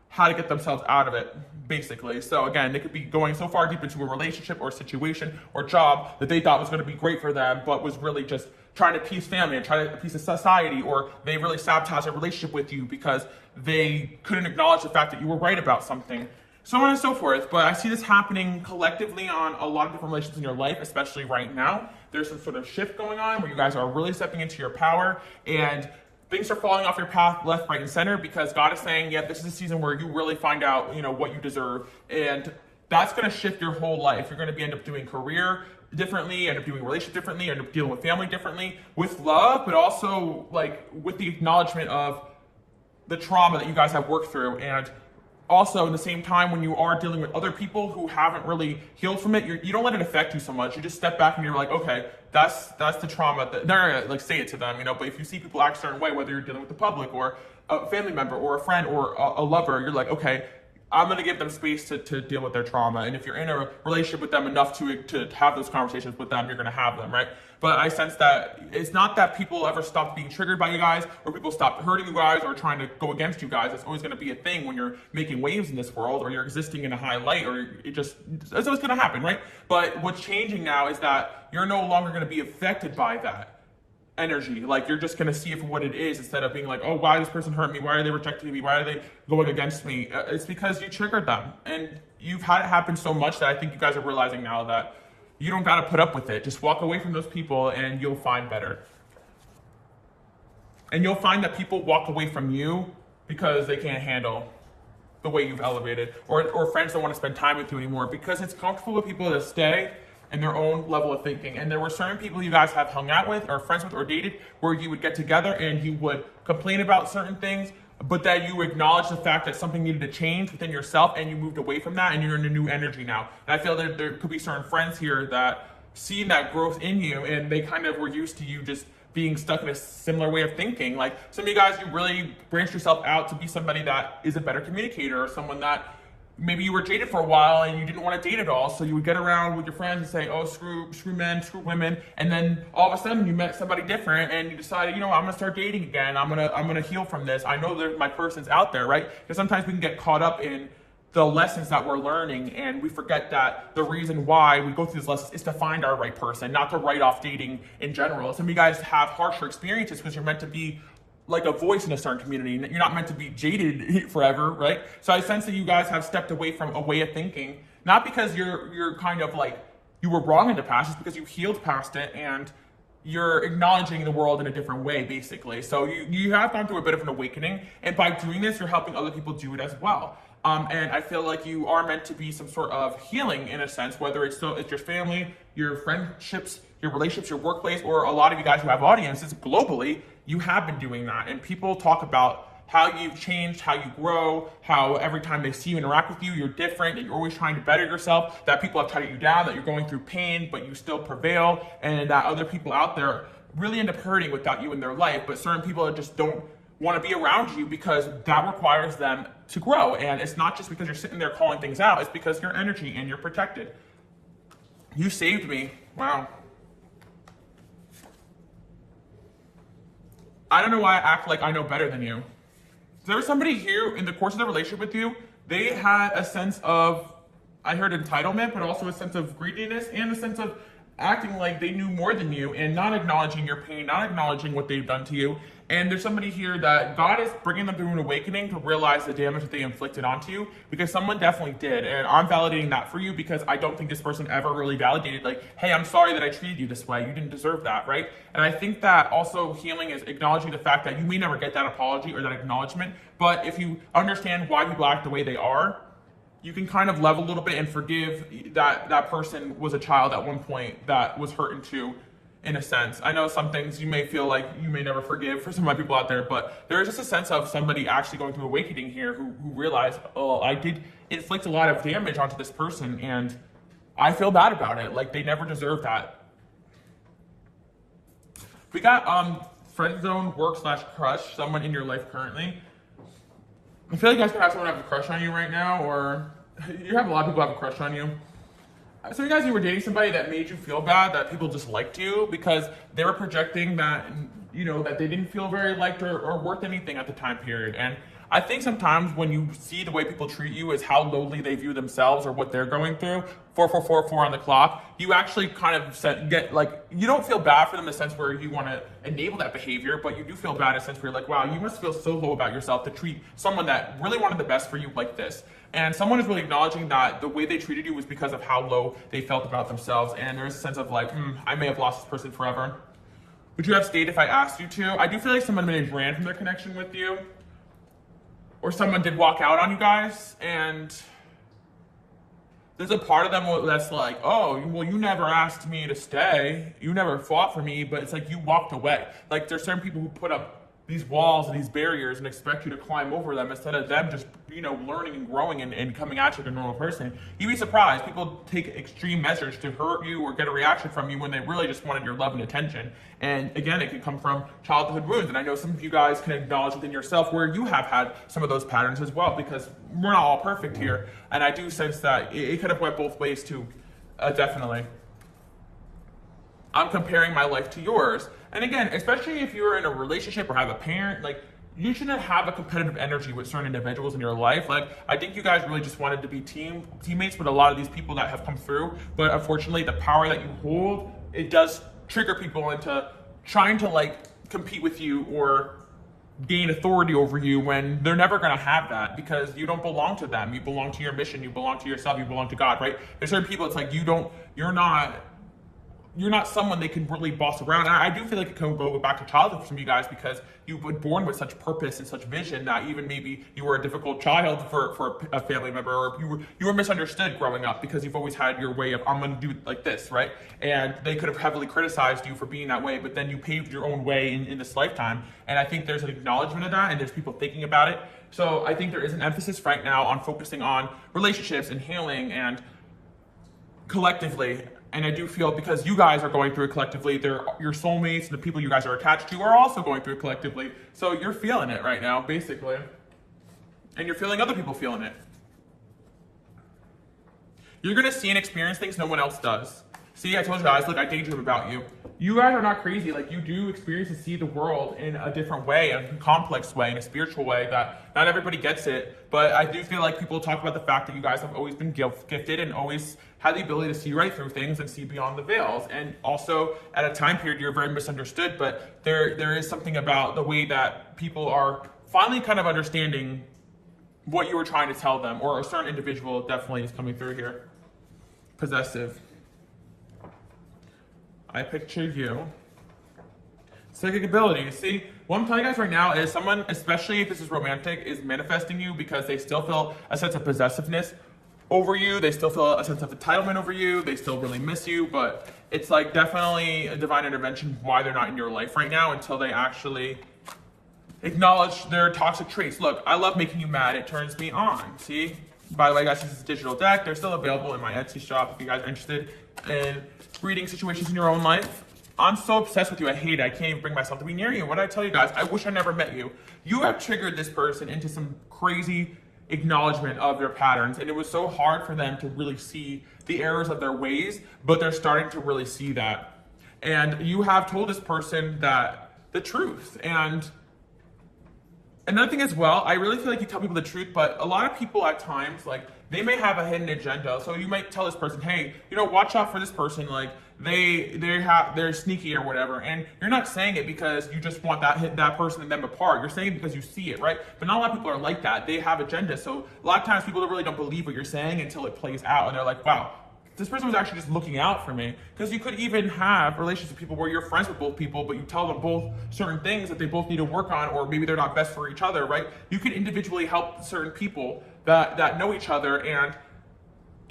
how to get themselves out of it, basically. So again, they could be going so far deep into a relationship or situation or job that they thought was going to be great for them, but was really just trying to appease family and try to appease society, or they really sabotage a relationship with you because they couldn't acknowledge the fact that you were right about something, so on and so forth. But I see this happening collectively on a lot of different relationships in your life, especially right now. There's some sort of shift going on where you guys are really stepping into your power, and things are falling off your path left, right, and center, because God is saying, yeah, this is a season where you really find out, what you deserve. And that's going to shift your whole life. You're going to end up doing career differently, end up doing relationship differently, end up dealing with family differently, with love, but also like with the acknowledgement of the trauma that you guys have worked through. And also, in the same time, when you are dealing with other people who haven't really healed from it, you don't let it affect you so much. You just step back and you're like, okay, that's the trauma. Like say it to them, But if you see people act a certain way, whether you're dealing with the public or a family member or a friend or a lover, you're like, okay, I'm going to give them space to deal with their trauma. And if you're in a relationship with them enough to have those conversations with them, you're going to have them, right? But I sense that it's not that people ever stop being triggered by you guys, or people stop hurting you guys or trying to go against you guys. It's always going to be a thing when you're making waves in this world, or you're existing in a high light, or it's always going to happen, right? But what's changing now is that you're no longer going to be affected by that energy. Like, you're just going to see it for what it is, instead of being like, oh, why this person hurt me? Why are they rejecting me? Why are they going against me? It's because you triggered them, and you've had it happen so much that I think you guys are realizing now that you don't got to put up with it. Just walk away from those people and you'll find better. And you'll find that people walk away from you because they can't handle the way you've elevated, or friends don't want to spend time with you anymore because it's comfortable with people to stay in their own level of thinking. And there were certain people you guys have hung out with or friends with or dated where you would get together and you would complain about certain things, but that you acknowledge the fact that something needed to change within yourself, and you moved away from that, and you're in a new energy now. And I feel that there could be certain friends here that see that growth in you, and they kind of were used to you just being stuck in a similar way of thinking. Like, some of you guys, you really branched yourself out to be somebody that is a better communicator, or someone that maybe you were jaded for a while and you didn't want to date at all, so you would get around with your friends and say, oh, screw men, screw women, and then all of a sudden you met somebody different and you decided, I'm gonna start dating again. I'm gonna heal from this. I know that my person's out there, right? Because sometimes we can get caught up in the lessons that we're learning, and we forget that the reason why we go through these lessons is to find our right person, not to write off dating in general. Some of you guys have harsher experiences because you're meant to be like a voice in a certain community. You're not meant to be jaded forever, right? So I sense that you guys have stepped away from a way of thinking, not because you're kind of like, you were wrong in the past, it's because you healed past it and you're acknowledging the world in a different way, basically. So you have gone through a bit of an awakening, and by doing this, you're helping other people do it as well. And I feel like you are meant to be some sort of healing in a sense, whether it's your family, your friendships, your relationships, your workplace, or a lot of you guys who have audiences globally, you have been doing that. And people talk about how you've changed, how you grow, how every time they see you interact with you, you're different, that you're always trying to better yourself, that people have tried you down, that you're going through pain, but you still prevail, and that other people out there really end up hurting without you in their life. But certain people just don't want to be around you because that requires them to grow. And it's not just because you're sitting there calling things out, it's because your energy and you're protected. You saved me. Wow. I don't know why I act like I know better than you. There was somebody here in the course of the relationship with you, they had a sense of, I heard entitlement, but also a sense of greediness and a sense of acting like they knew more than you and not acknowledging your pain, not acknowledging what they've done to you. And there's somebody here that God is bringing them through an awakening to realize the damage that they inflicted onto you, because someone definitely did. And I'm validating that for you because I don't think this person ever really validated, like, hey, I'm sorry that I treated you this way. You didn't deserve that, right? And I think that also healing is acknowledging the fact that you may never get that apology or that acknowledgement, but if you understand why people act the way they are, you can kind of level a little bit and forgive that person was a child at one point that was hurt into, in a sense. I know some things you may feel like you may never forgive for some of my people out there, but there is just a sense of somebody actually going through awakening here who realized, oh, I did inflict a lot of damage onto this person and I feel bad about it. Like, they never deserved that. We got friend zone, work / crush, someone in your life currently. I feel like you guys could have someone have a crush on you right now, or you have a lot of people have a crush on you. So you guys, you were dating somebody that made you feel bad, that people just liked you because they were projecting that, you know, that they didn't feel very liked or worth anything at the time period. And I think sometimes when you see the way people treat you as how lowly they view themselves or what they're going through, 4444 on the clock, you actually kind of get like, you don't feel bad for them in the sense where you want to enable that behavior, but you do feel bad in a sense where you're like, wow, you must feel so low about yourself to treat someone that really wanted the best for you like this. And someone is really acknowledging that the way they treated you was because of how low they felt about themselves. And there's a sense of like, I may have lost this person forever. Would you have stayed if I asked you to? I do feel like someone maybe ran from their connection with you. Or someone did walk out on you guys, and there's a part of them that's like, oh, well, you never asked me to stay. You never fought for me, but it's like you walked away. Like there's certain people who put up these walls and these barriers and expect you to climb over them instead of them just, you know, learning and growing and coming at you like a normal person. You'd be surprised. People take extreme measures to hurt you or get a reaction from you when they really just wanted your love and attention. And again, it can come from childhood wounds. And I know some of you guys can acknowledge within yourself where you have had some of those patterns as well, because we're not all perfect here. And I do sense that it could have went both ways too, definitely. I'm comparing my life to yours. And again, especially if you're in a relationship or have a parent, like you shouldn't have a competitive energy with certain individuals in your life. Like I think you guys really just wanted to be teammates with a lot of these people that have come through. But unfortunately, the power that you hold, it does trigger people into trying to like compete with you or gain authority over you when they're never going to have that, because you don't belong to them. You belong to your mission. You belong to yourself. You belong to God, right? There's certain people, it's like you're not someone they can really boss around. And I do feel like it can go back to childhood for some of you guys, because you were born with such purpose and such vision that even maybe you were a difficult child for a family member, or you were misunderstood growing up because you've always had your way of, I'm going to do it like this, right? And they could have heavily criticized you for being that way, but then you paved your own way in this lifetime. And I think there's an acknowledgement of that, and there's people thinking about it. So I think there is an emphasis right now on focusing on relationships and healing and collectively. And I do feel, because you guys are going through it collectively, your soulmates and the people you guys are attached to are also going through it collectively. So you're feeling it right now, basically. And you're feeling other people feeling it. You're going to see and experience things no one else does. See, I told you guys, look, I daydream about you. You guys are not crazy. Like, you do experience and see the world in a different way, a complex way, in a spiritual way that not everybody gets it. But I do feel like people talk about the fact that you guys have always been gifted and always had the ability to see right through things and see beyond the veils. And also, at a time period, you're very misunderstood, but there is something about the way that people are finally kind of understanding what you were trying to tell them, or a certain individual definitely is coming through here. Possessive. I picture you. Psychic abilities. See, what I'm telling you guys right now is someone, especially if this is romantic, is manifesting you because they still feel a sense of possessiveness over you. They still feel a sense of entitlement over you. They still really miss you, but it's like definitely a divine intervention why they're not in your life right now until they actually acknowledge their toxic traits. Look, I love making you mad. It turns me on. See? By the way, guys, this is a digital deck. They're still available in my Etsy shop if you guys are interested in reading situations in your own life. I'm so obsessed with you. I hate it. I can't even bring myself to be near you. What did I tell you guys? I wish I never met you. You have triggered this person into some crazy acknowledgement of their patterns, and it was so hard for them to really see the errors of their ways, but they're starting to really see that. And you have told this person that the truth. And another thing as well, I really feel like you tell people the truth, but a lot of people at times, like, they may have a hidden agenda. So you might tell this person, hey, you know, watch out for this person. Like, they're sneaky or whatever. And you're not saying it because you just want that person and them apart. You're saying it because you see it, right? But not a lot of people are like that. They have agendas. So a lot of times people really don't believe what you're saying until it plays out. And they're like, wow, this person was actually just looking out for me. Because you could even have relationships with people where you're friends with both people, but you tell them both certain things that they both need to work on, or maybe they're not best for each other, right? You can individually help certain people that know each other and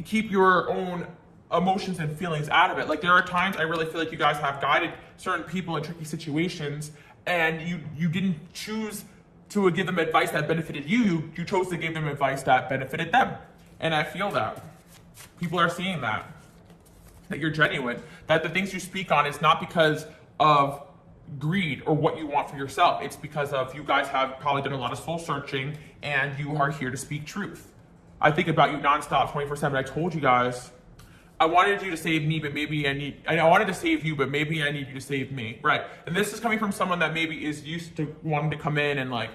keep your own emotions and feelings out of it. Like, there are times I really feel like you guys have guided certain people in tricky situations, and you didn't choose to give them advice that benefited you. You chose to give them advice that benefited them. And I feel that. People are seeing that you're genuine, that the things you speak on is not because of greed or what you want for yourself. It's because of you guys have probably done a lot of soul searching and you are here to speak truth. I think about you nonstop, 24/7. I told you guys, I wanted you to save me, but maybe I wanted to save you, but maybe I need you to save me, right? And this is coming from someone that maybe is used to wanting to come in and like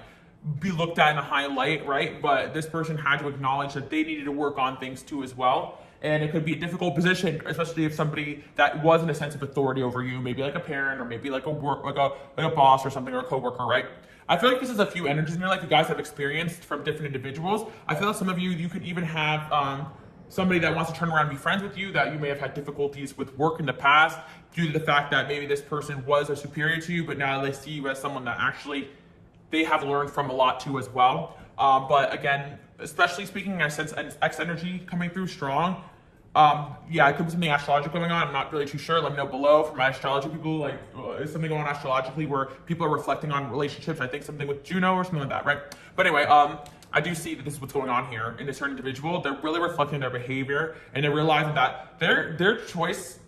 be looked at in a high light, right? But this person had to acknowledge that they needed to work on things too as well. And it could be a difficult position, especially if somebody that was in a sense of authority over you, maybe like a parent or maybe like a boss or something, or a coworker, right? I feel like this is a few energies in your life you guys have experienced from different individuals. I feel like some of you could even have somebody that wants to turn around and be friends with you that you may have had difficulties with work in the past due to the fact that maybe this person was a superior to you, but now they see you as someone that actually they have learned from a lot too as well. But again, especially speaking, I sense X energy coming through strong. Yeah, it could be something astrological going on. I'm not really too sure. Let me know below for my astrology people. Like, is something going on astrologically where people are reflecting on relationships? I think something with Juno or something like that, right? But anyway, I do see that this is what's going on here in a certain individual. They're really reflecting their behavior, and they're realizing that their choices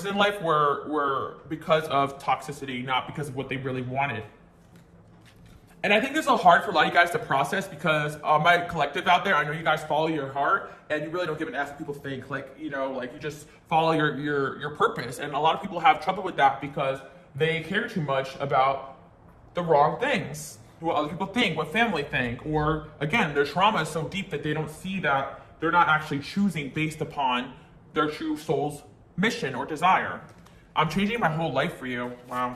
in life were because of toxicity, not because of what they really wanted. And I think this is hard for a lot of you guys to process because my collective out there, I know you guys follow your heart and you really don't give an F what people think. Like, you know, like you just follow your purpose. And a lot of people have trouble with that because they care too much about the wrong things, what other people think, what family think, or again, their trauma is so deep that they don't see that they're not actually choosing based upon their true soul's mission or desire. I'm changing my whole life for you. Wow.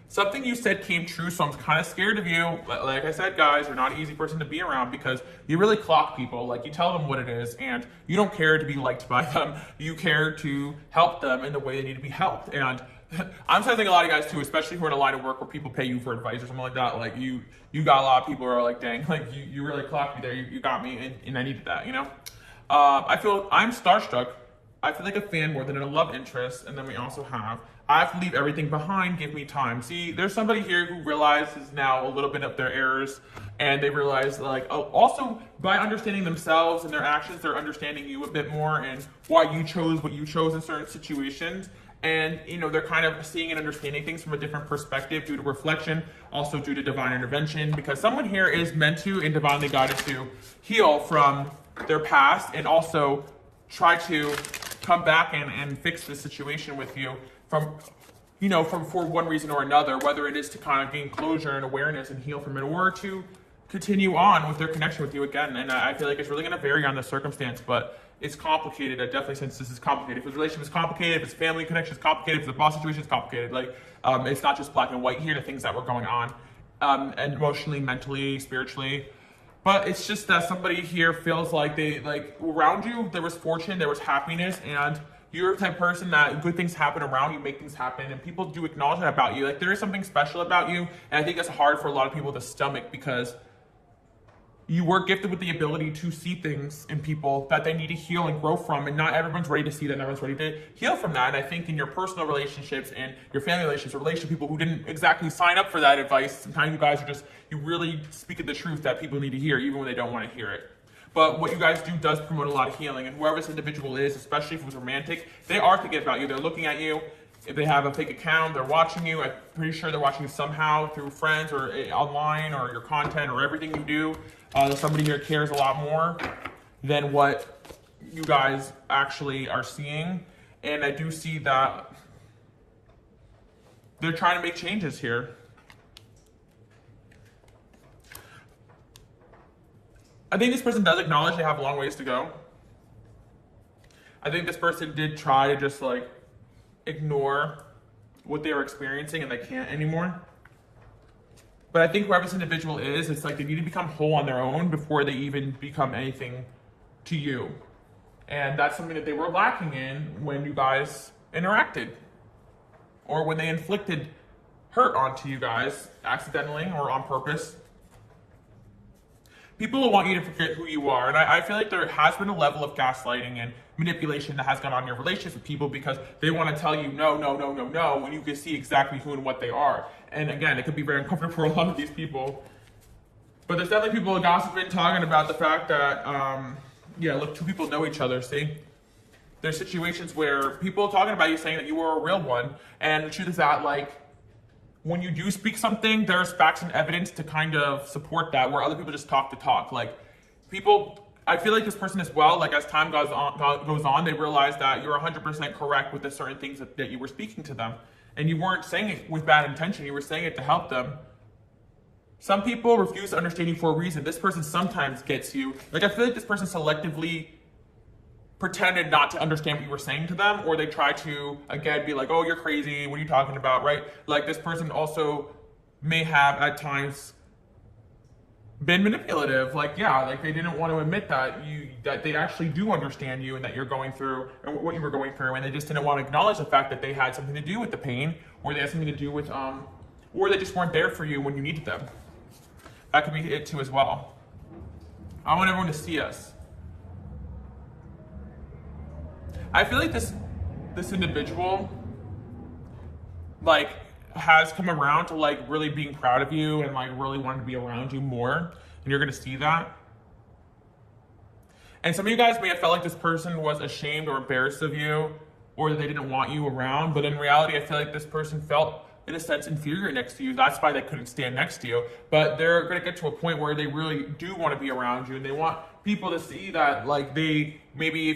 Something you said came true, so I'm kind of scared of you. Like I said, guys, you're not an easy person to be around because you really clock people. Like, you tell them what it is, and you don't care to be liked by them. You care to help them in the way they need to be helped. And I'm sensing a lot of you guys too, especially who are in a line of work where people pay you for advice or something like that. Like, you got a lot of people who are like, dang, like you really clocked me there. You got me, and I needed that, you know? I feel I'm starstruck. I feel like a fan more than a love interest. And then we also have, I have to leave everything behind, give me time. See, there's somebody here who realizes now a little bit of their errors, and they realize, like, oh, also by understanding themselves and their actions, they're understanding you a bit more and why you chose what you chose in certain situations. And, you know, they're kind of seeing and understanding things from a different perspective due to reflection, also due to divine intervention, because someone here is meant to and divinely guided to heal from their past and also try to come back and fix the situation with you from, you know, for one reason or another, whether it is to kind of gain closure and awareness and heal from it, or to continue on with their connection with you again. And I feel like it's really going to vary on the circumstance, but it's complicated. I definitely sense this is complicated. If his relationship is complicated, if his family connection is complicated, if the boss situation is complicated, like, it's not just black and white here, the things that were going on, and emotionally, mentally, spiritually. But it's just that somebody here feels like they, like, around you, there was fortune, there was happiness, and you're the type of person that good things happen around you, make things happen, and people do acknowledge that about you. Like, there is something special about you, and I think that's hard for a lot of people to stomach because you were gifted with the ability to see things in people that they need to heal and grow from, and not everyone's ready to see that, and everyone's ready to heal from that. And I think in your personal relationships and your family relationships, or relationship with people who didn't exactly sign up for that advice, sometimes you guys are just, you really speak of the truth that people need to hear, even when they don't want to hear it. But what you guys do does promote a lot of healing, and whoever this individual is, especially if it was romantic, they are thinking about you. They're looking at you. If they have a fake account, they're watching you. I'm pretty sure they're watching you somehow through friends or online or your content or everything you do. Somebody here cares a lot more than what you guys actually are seeing. And I do see that they're trying to make changes here. I think this person does acknowledge they have a long ways to go. I think this person did try to just like ignore what they were experiencing and they can't anymore. But I think whoever this individual is, it's like they need to become whole on their own before they even become anything to you. And that's something that they were lacking in when you guys interacted, or when they inflicted hurt onto you guys accidentally or on purpose. People will want you to forget who you are. And I feel like there has been a level of gaslighting and manipulation that has gone on in your relationships with people because they want to tell you no, when you can see exactly who and what they are. And again, it could be very uncomfortable for a lot of these people. But there's definitely people gossiping, talking about the fact that, yeah, look, two people know each other, see? there's situations where people talking about you saying that you were a real one, and the truth is that like when you do speak something, there's facts and evidence to kind of support that, where other people just talk to talk. Like people, I feel like this person as well, like as time goes on, they realize that you're 100% correct with the certain things that you were speaking to them. And you weren't saying it with bad intention, you were saying it to help them. Some people refuse to understand you for a reason. This person sometimes gets you. Like I feel like this person selectively pretended not to understand what you were saying to them, or they try to, again, be like, oh, you're crazy, what are you talking about, right? Like this person also may have at times been manipulative. Like, yeah, like they didn't want to admit that that they actually do understand you and that you're going through and what you were going through, and they just didn't want to acknowledge the fact that they had something to do with the pain, or they had something to do with, or they just weren't there for you when you needed them. That could be it too as well. I want everyone to see us. I feel like this individual like has come around to like really being proud of you and like really wanting to be around you more, and you're gonna see that. And some of you guys may have felt like this person was ashamed or embarrassed of you, or that they didn't want you around, but in reality I feel like this person felt in a sense inferior next to you. That's why they couldn't stand next to you. But they're gonna get to a point where they really do want to be around you, and they want people to see that like they, maybe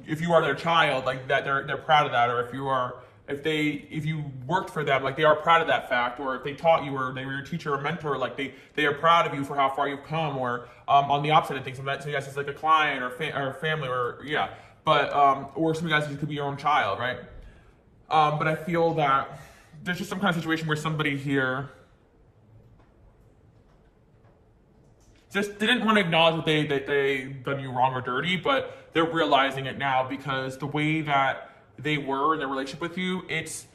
if you are their child, like that they're proud of that, or if you worked for them, like they are proud of that fact, or if they taught you or they were your teacher or mentor, like they are proud of you for how far you've come, or on the opposite of things, sometimes you guys it's like a client or family, or yeah, but or some of you guys it could be your own child, right? But I feel that there's just some kind of situation where somebody here just didn't want to acknowledge that they done you wrong or dirty, but they're realizing it now because the way that they were in their relationship with you, it's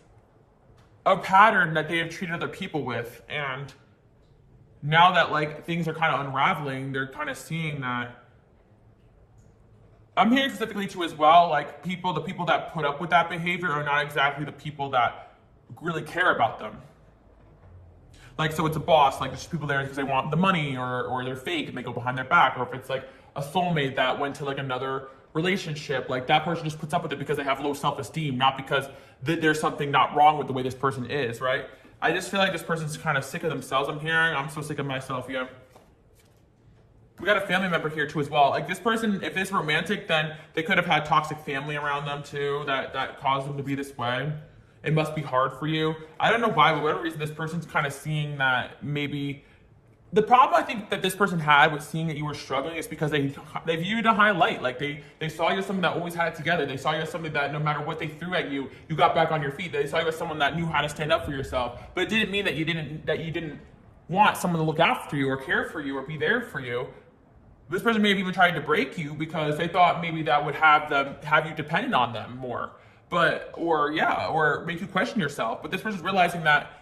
a pattern that they have treated other people with. And now that like things are kind of unraveling, they're kind of seeing that. I'm hearing specifically too as well, like the people that put up with that behavior are not exactly the people that really care about them. Like, so it's a boss, like there's just people there because they want the money, or they're fake and they go behind their back, or if it's like a soulmate that went to like another relationship, like that person just puts up with it because they have low self-esteem, not because there's something not wrong with the way this person is, right? I just feel like this person's kind of sick of themselves. I'm hearing, I'm so sick of myself, yeah. We got a family member here too as well. Like this person, if it's romantic, then they could have had toxic family around them too, that caused them to be this way. It must be hard for you. I don't know why, but for whatever reason, this person's kind of seeing that maybe. The problem I think that this person had with seeing that you were struggling is because they viewed a highlight. Like they saw you as someone that always had it together. They saw you as somebody that no matter what they threw at you, you got back on your feet. They saw you as someone that knew how to stand up for yourself. But it didn't mean that you didn't want someone to look after you or care for you or be there for you. This person may have even tried to break you because they thought maybe that would have you dependent on them more. Or make you question yourself. But this person's realizing that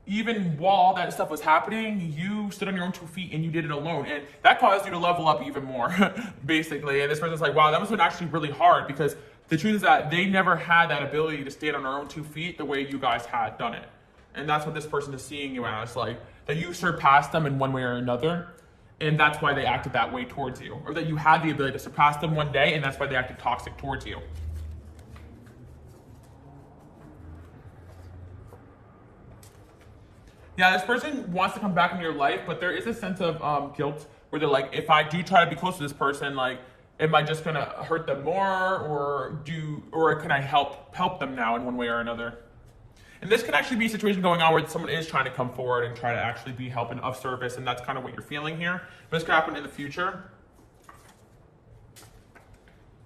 even while all that stuff was happening, you stood on your own 2 feet and you did it alone. And that caused you to level up even more, basically. And this person's like, wow, that must have been actually really hard, because the truth is that they never had that ability to stand on their own 2 feet the way you guys had done it. And that's what this person is seeing you as, like, that you surpassed them in one way or another. And that's why they acted that way towards you. Or that you had the ability to surpass them one day, and that's why they acted toxic towards you. Yeah, this person wants to come back into your life, but there is a sense of guilt where they're like, if I do try to be close to this person, like, am I just gonna hurt them more, or can I help them now in one way or another? And this could actually be a situation going on where someone is trying to come forward and try to actually be helping of service, and that's kind of what you're feeling here. But this could happen in the future.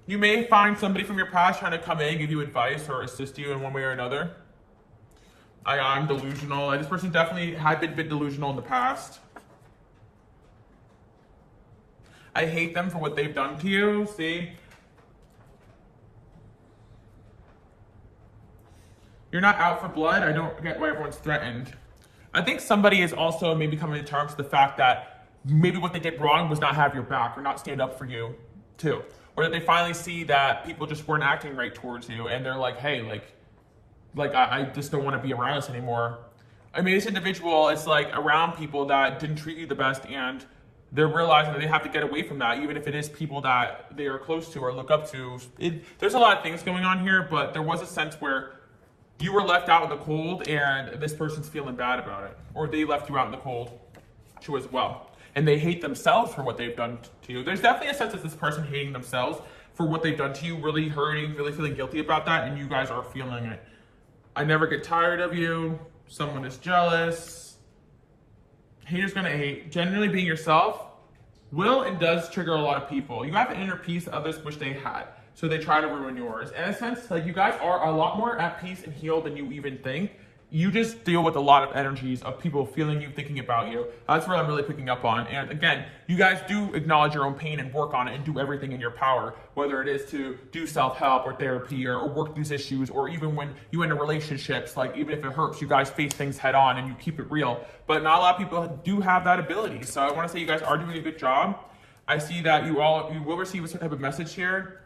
You may find somebody from your past trying to come in, give you advice, or assist you in one way or another. I'm delusional. This person definitely had been delusional in the past. I hate them for what they've done to you. See? You're not out for blood. I don't get why everyone's threatened. I think somebody is also maybe coming to terms with the fact that maybe what they did wrong was not have your back or not stand up for you too. Or that they finally see that people just weren't acting right towards you, and they're like, hey, I just don't want to be around us anymore. I mean, this individual is like around people that didn't treat you the best, and they're realizing that they have to get away from that, even if it is people that they are close to or look up to. There's a lot of things going on here, but there was a sense where you were left out in the cold and this person's feeling bad about it, or they left you out in the cold too as well. And they hate themselves for what they've done to you. There's definitely a sense of this person hating themselves for what they've done to you, really hurting, really feeling guilty about that, and you guys are feeling it. I never get tired of you. Someone is jealous. Haters gonna hate. Generally being yourself will and does trigger a lot of people. You have an inner peace others wish they had, so they try to ruin yours. In a sense, like, you guys are a lot more at peace and healed than you even think. You just deal with a lot of energies of people feeling you, thinking about you. That's what I'm really picking up on. And again, you guys do acknowledge your own pain and work on it and do everything in your power, whether it is to do self-help or therapy or work these issues, or even when you enter relationships, like, even if it hurts, you guys face things head on and you keep it real. But not a lot of people do have that ability. So I want to say you guys are doing a good job. I see that you will receive a certain type of message here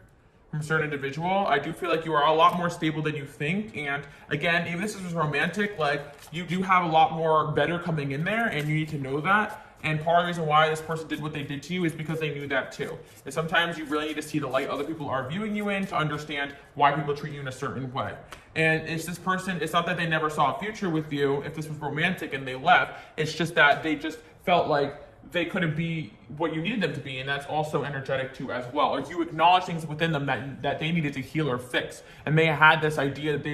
from a certain individual. I do feel like you are a lot more stable than you think. And again, even if this is romantic, like, you do have a lot more better coming in there, and you need to know that. And part of the reason why this person did what they did to you is because they knew that too. And sometimes you really need to see the light other people are viewing you in to understand why people treat you in a certain way. And it's this person, it's not that they never saw a future with you if this was romantic and they left. It's just that they just felt like they couldn't be what you needed them to be, and that's also energetic too as well. Or you acknowledge things within them that they needed to heal or fix, and they had this idea that they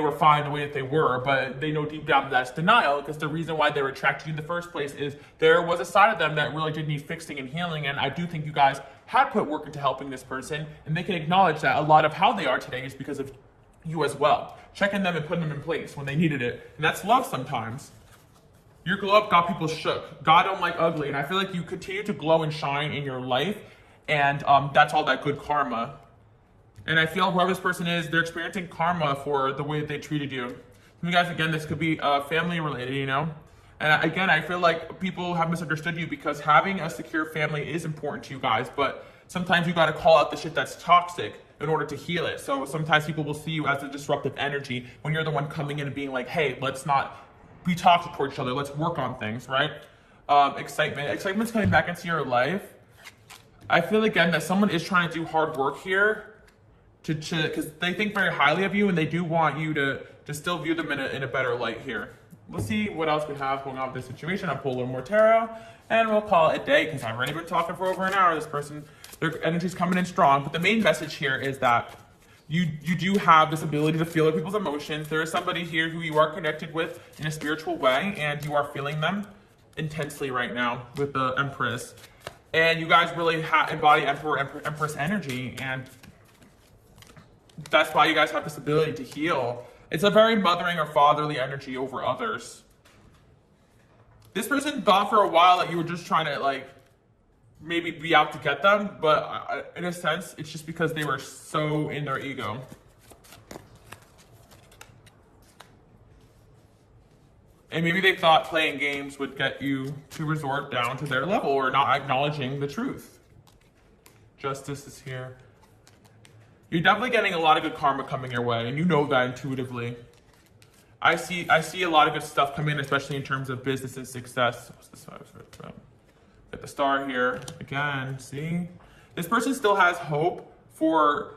were fine the way that they were, but they know deep down that that's denial, because the reason why they were attracted to you in the first place is there was a side of them that really did need fixing and healing. And I do think you guys had put work into helping this person, and they can acknowledge that a lot of how they are today is because of you as well, checking them and putting them in place when they needed it. And that's love sometimes. Your glow up got people shook. God don't like ugly. And I feel like you continue to glow and shine in your life. And that's all that good karma. And I feel whoever this person is, they're experiencing karma for the way that they treated you. You guys, again, this could be family related, you know? And again, I feel like people have misunderstood you, because having a secure family is important to you guys. But sometimes you got to call out the shit that's toxic in order to heal it. So sometimes people will see you as a disruptive energy when you're the one coming in and being like, hey, let's not be toxic towards each other. Let's work on things, right? Excitement. Excitement's coming back into your life. I feel again that someone is trying to do hard work here because they think very highly of you, and they do want you to still view them in a better light here. Let's see what else we have going on with this situation. I'll pull a little more tarot, and we'll call it a day, because I've already been talking for over an hour. This person, their energy's coming in strong. But the main message here is that you do have this ability to feel other people's emotions. There is somebody here who you are connected with in a spiritual way, and you are feeling them intensely right now with the Empress. And you guys really embody Empress energy, and that's why you guys have this ability to heal. It's a very mothering or fatherly energy over others. This person thought for a while that you were just trying to, like, maybe be out to get them, but in a sense, it's just because they were so in their ego. And maybe they thought playing games would get you to resort down to their level, or not acknowledging the truth. Justice is here. You're definitely getting a lot of good karma coming your way, and you know that intuitively. I see a lot of good stuff come in, especially in terms of business and success. What's this? Get the star here again. See, this person still has hope for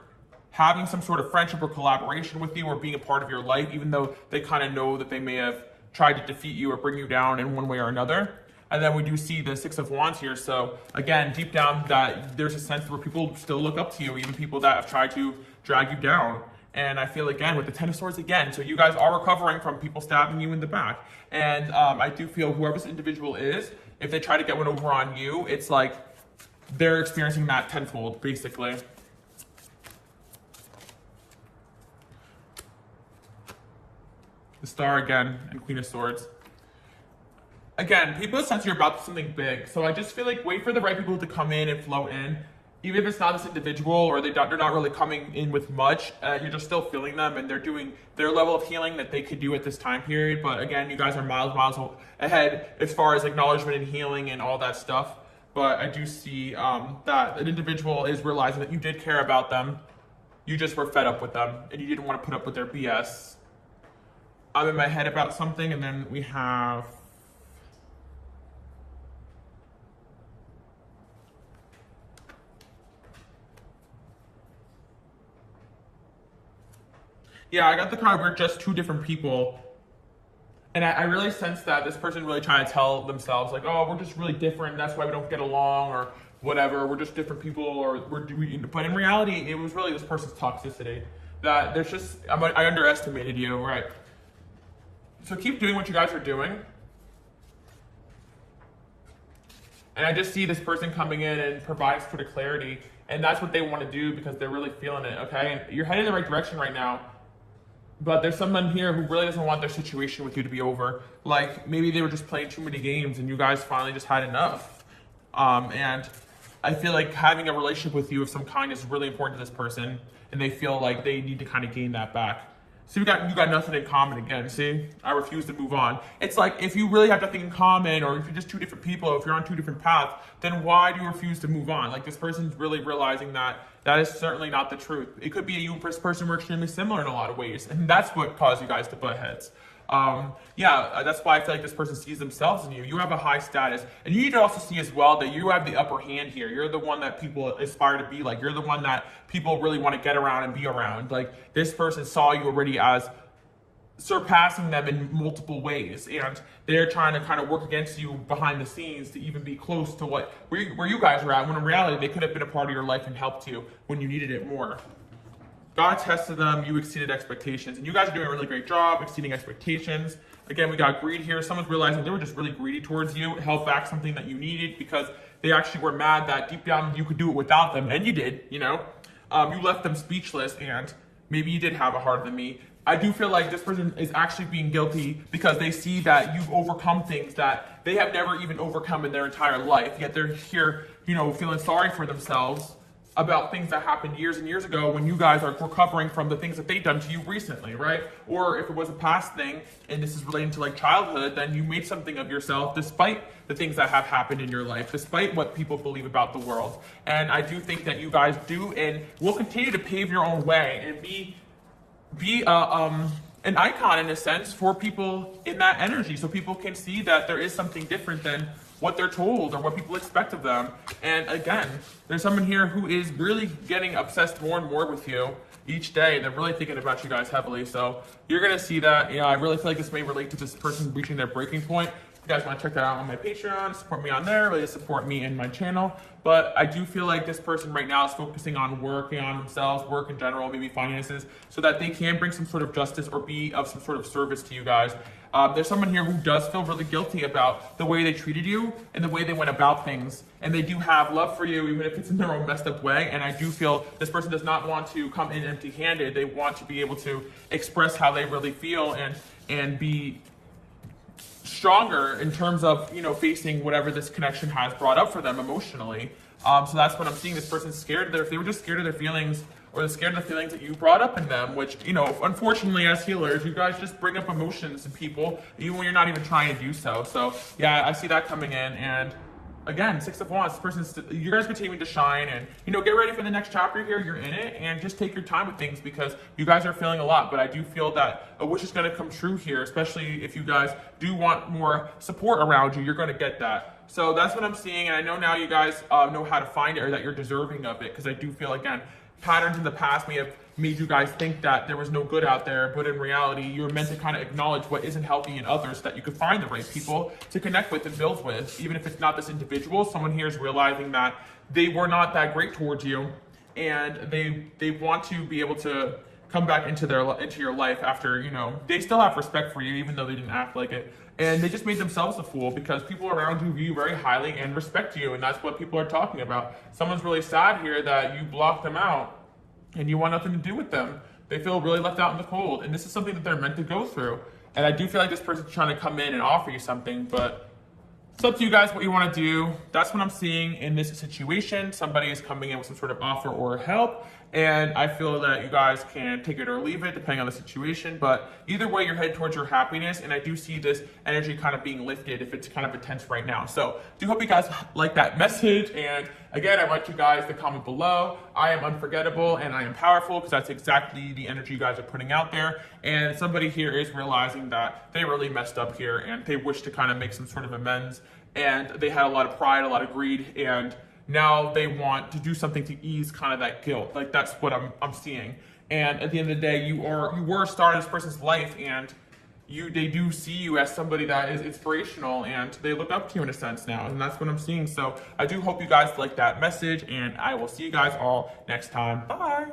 having some sort of friendship or collaboration with you, or being a part of your life, even though they kind of know that they may have tried to defeat you or bring you down in one way or another. And then we do see the Six of Wands here. So again, deep down, that there's a sense where people still look up to you, even people that have tried to drag you down. And I feel, again, with the Ten of Swords again, so you guys are recovering from people stabbing you in the back. And I do feel whoever this individual is, if they try to get one over on you, it's like they're experiencing that tenfold, basically. The Star again, and Queen of Swords. Again, people sense you're about something big. So I just feel like wait for the right people to come in and flow in. Even if it's not this individual, or they're not really coming in with much, you're just still feeling them, and they're doing their level of healing that they could do at this time period. But again, you guys are miles ahead as far as acknowledgement and healing and all that stuff. But I do see that an individual is realizing that you did care about them. You just were fed up with them, and you didn't want to put up with their BS. I'm in my head about something, and then we have Yeah, I got the card we're just two different people. And I really sense that this person really trying to tell themselves, like, oh, we're just really different. That's why we don't get along, or whatever. We're just different people, or we're doing. But in reality, it was really this person's toxicity. That there's just, I underestimated you, right? So keep doing what you guys are doing. And I just see this person coming in and providing sort of clarity. And that's what they want to do because they're really feeling it, okay? And you're heading in the right direction right now. But there's someone here who really doesn't want their situation with you to be over. Like, maybe they were just playing too many games and you guys finally just had enough. And I feel like having a relationship with you of some kind is really important to this person. And they feel like they need to kind of gain that back. So you got nothing in common again, see? I refuse to move on. It's like, if you really have nothing in common, or if you're just two different people, if you're on two different paths, then why do you refuse to move on? Like, this person's really realizing that that is certainly not the truth. It could be you and this person were extremely similar in a lot of ways, and that's what caused you guys to butt heads. That's why I feel like this person sees themselves in you. You have a high status, and you need to also see as well that you have the upper hand here. You're the one that people aspire to be like. You're the one that people really want to get around and be around. Like, this person saw you already as surpassing them in multiple ways, and they're trying to kind of work against you behind the scenes to even be close to where you guys are at, when in reality they could have been a part of your life and helped you when you needed it more. God tested them, you exceeded expectations, and you guys are doing a really great job exceeding expectations. Again, we got greed here. Someone's realizing they were just really greedy towards you, held back something that you needed because they actually were mad that deep down you could do it without them, and you did, you know? You left them speechless, and maybe you did have a heart than me. I do feel like this person is actually being guilty because they see that you've overcome things that they have never even overcome in their entire life, yet they're here, feeling sorry for themselves about things that happened years and years ago when you guys are recovering from the things that they've done to you recently, right? Or if it was a past thing and this is relating to like childhood, then you made something of yourself despite the things that have happened in your life, despite what people believe about the world. And I do think that you guys do and will continue to pave your own way and be an icon in a sense for people in that energy, so people can see that there is something different than what they're told or what people expect of them. And again, there's someone here who is really getting obsessed more and more with you each day. They're really thinking about you guys heavily. So you're gonna see that. I really feel like this may relate to this person reaching their breaking point. If you guys want to check that out on my Patreon, support me on there, really support me and my channel. But I do feel like this person right now is focusing on working on themselves, work in general, maybe finances, so that they can bring some sort of justice or be of some sort of service to you guys. There's someone here who does feel really guilty about the way they treated you and the way they went about things. And they do have love for you, even if it's in their own messed up way. And I do feel this person does not want to come in empty-handed. They want to be able to express how they really feel and be stronger in terms of facing whatever this connection has brought up for them emotionally. So that's what I'm seeing. This person's scared if they were just scared of their feelings, or they're scared of the feelings that you brought up in them, which unfortunately as healers you guys just bring up emotions in people even when you're not even trying to do so. So yeah, I see that coming in. And again, 6 of Wands, you guys continuing to shine, and get ready for the next chapter here. You're in it, and just take your time with things because you guys are feeling a lot. But I do feel that a wish is going to come true here, especially if you guys do want more support around you. You're going to get that. So that's what I'm seeing, and I know now you guys know how to find it, or that you're deserving of it, because I do feel, again, patterns in the past may have made you guys think that there was no good out there, but in reality, you're meant to kind of acknowledge what isn't healthy in others so that you can find the right people to connect with and build with. Even if it's not this individual, someone here is realizing that they were not that great towards you, and they want to be able to come back into your life after, they still have respect for you, even though they didn't act like it. And they just made themselves a fool because people around you view you very highly and respect you, and that's what people are talking about. Someone's really sad here that you blocked them out and you want nothing to do with them. They feel really left out in the cold, and this is something that they're meant to go through. And I do feel like this person's trying to come in and offer you something, but it's up to you guys what you want to do. That's what I'm seeing in this situation. Somebody is coming in with some sort of offer or help, and I feel that you guys can take it or leave it depending on the situation. But either way, you're headed towards your happiness, and I do see this energy kind of being lifted if it's kind of intense right now. So do hope you guys like that message. And again, I want you guys to comment below. I am unforgettable and I am powerful, because that's exactly the energy you guys are putting out there. And somebody here is realizing that they really messed up here and they wish to kind of make some sort of amends. And they had a lot of pride, a lot of greed, and now they want to do something to ease kind of that guilt. Like, that's what I'm seeing. And at the end of the day, you were a star in this person's life, and they do see you as somebody that is inspirational, and they look up to you in a sense now, and that's what I'm seeing. So I do hope you guys like that message, and I will see you guys all next time. Bye.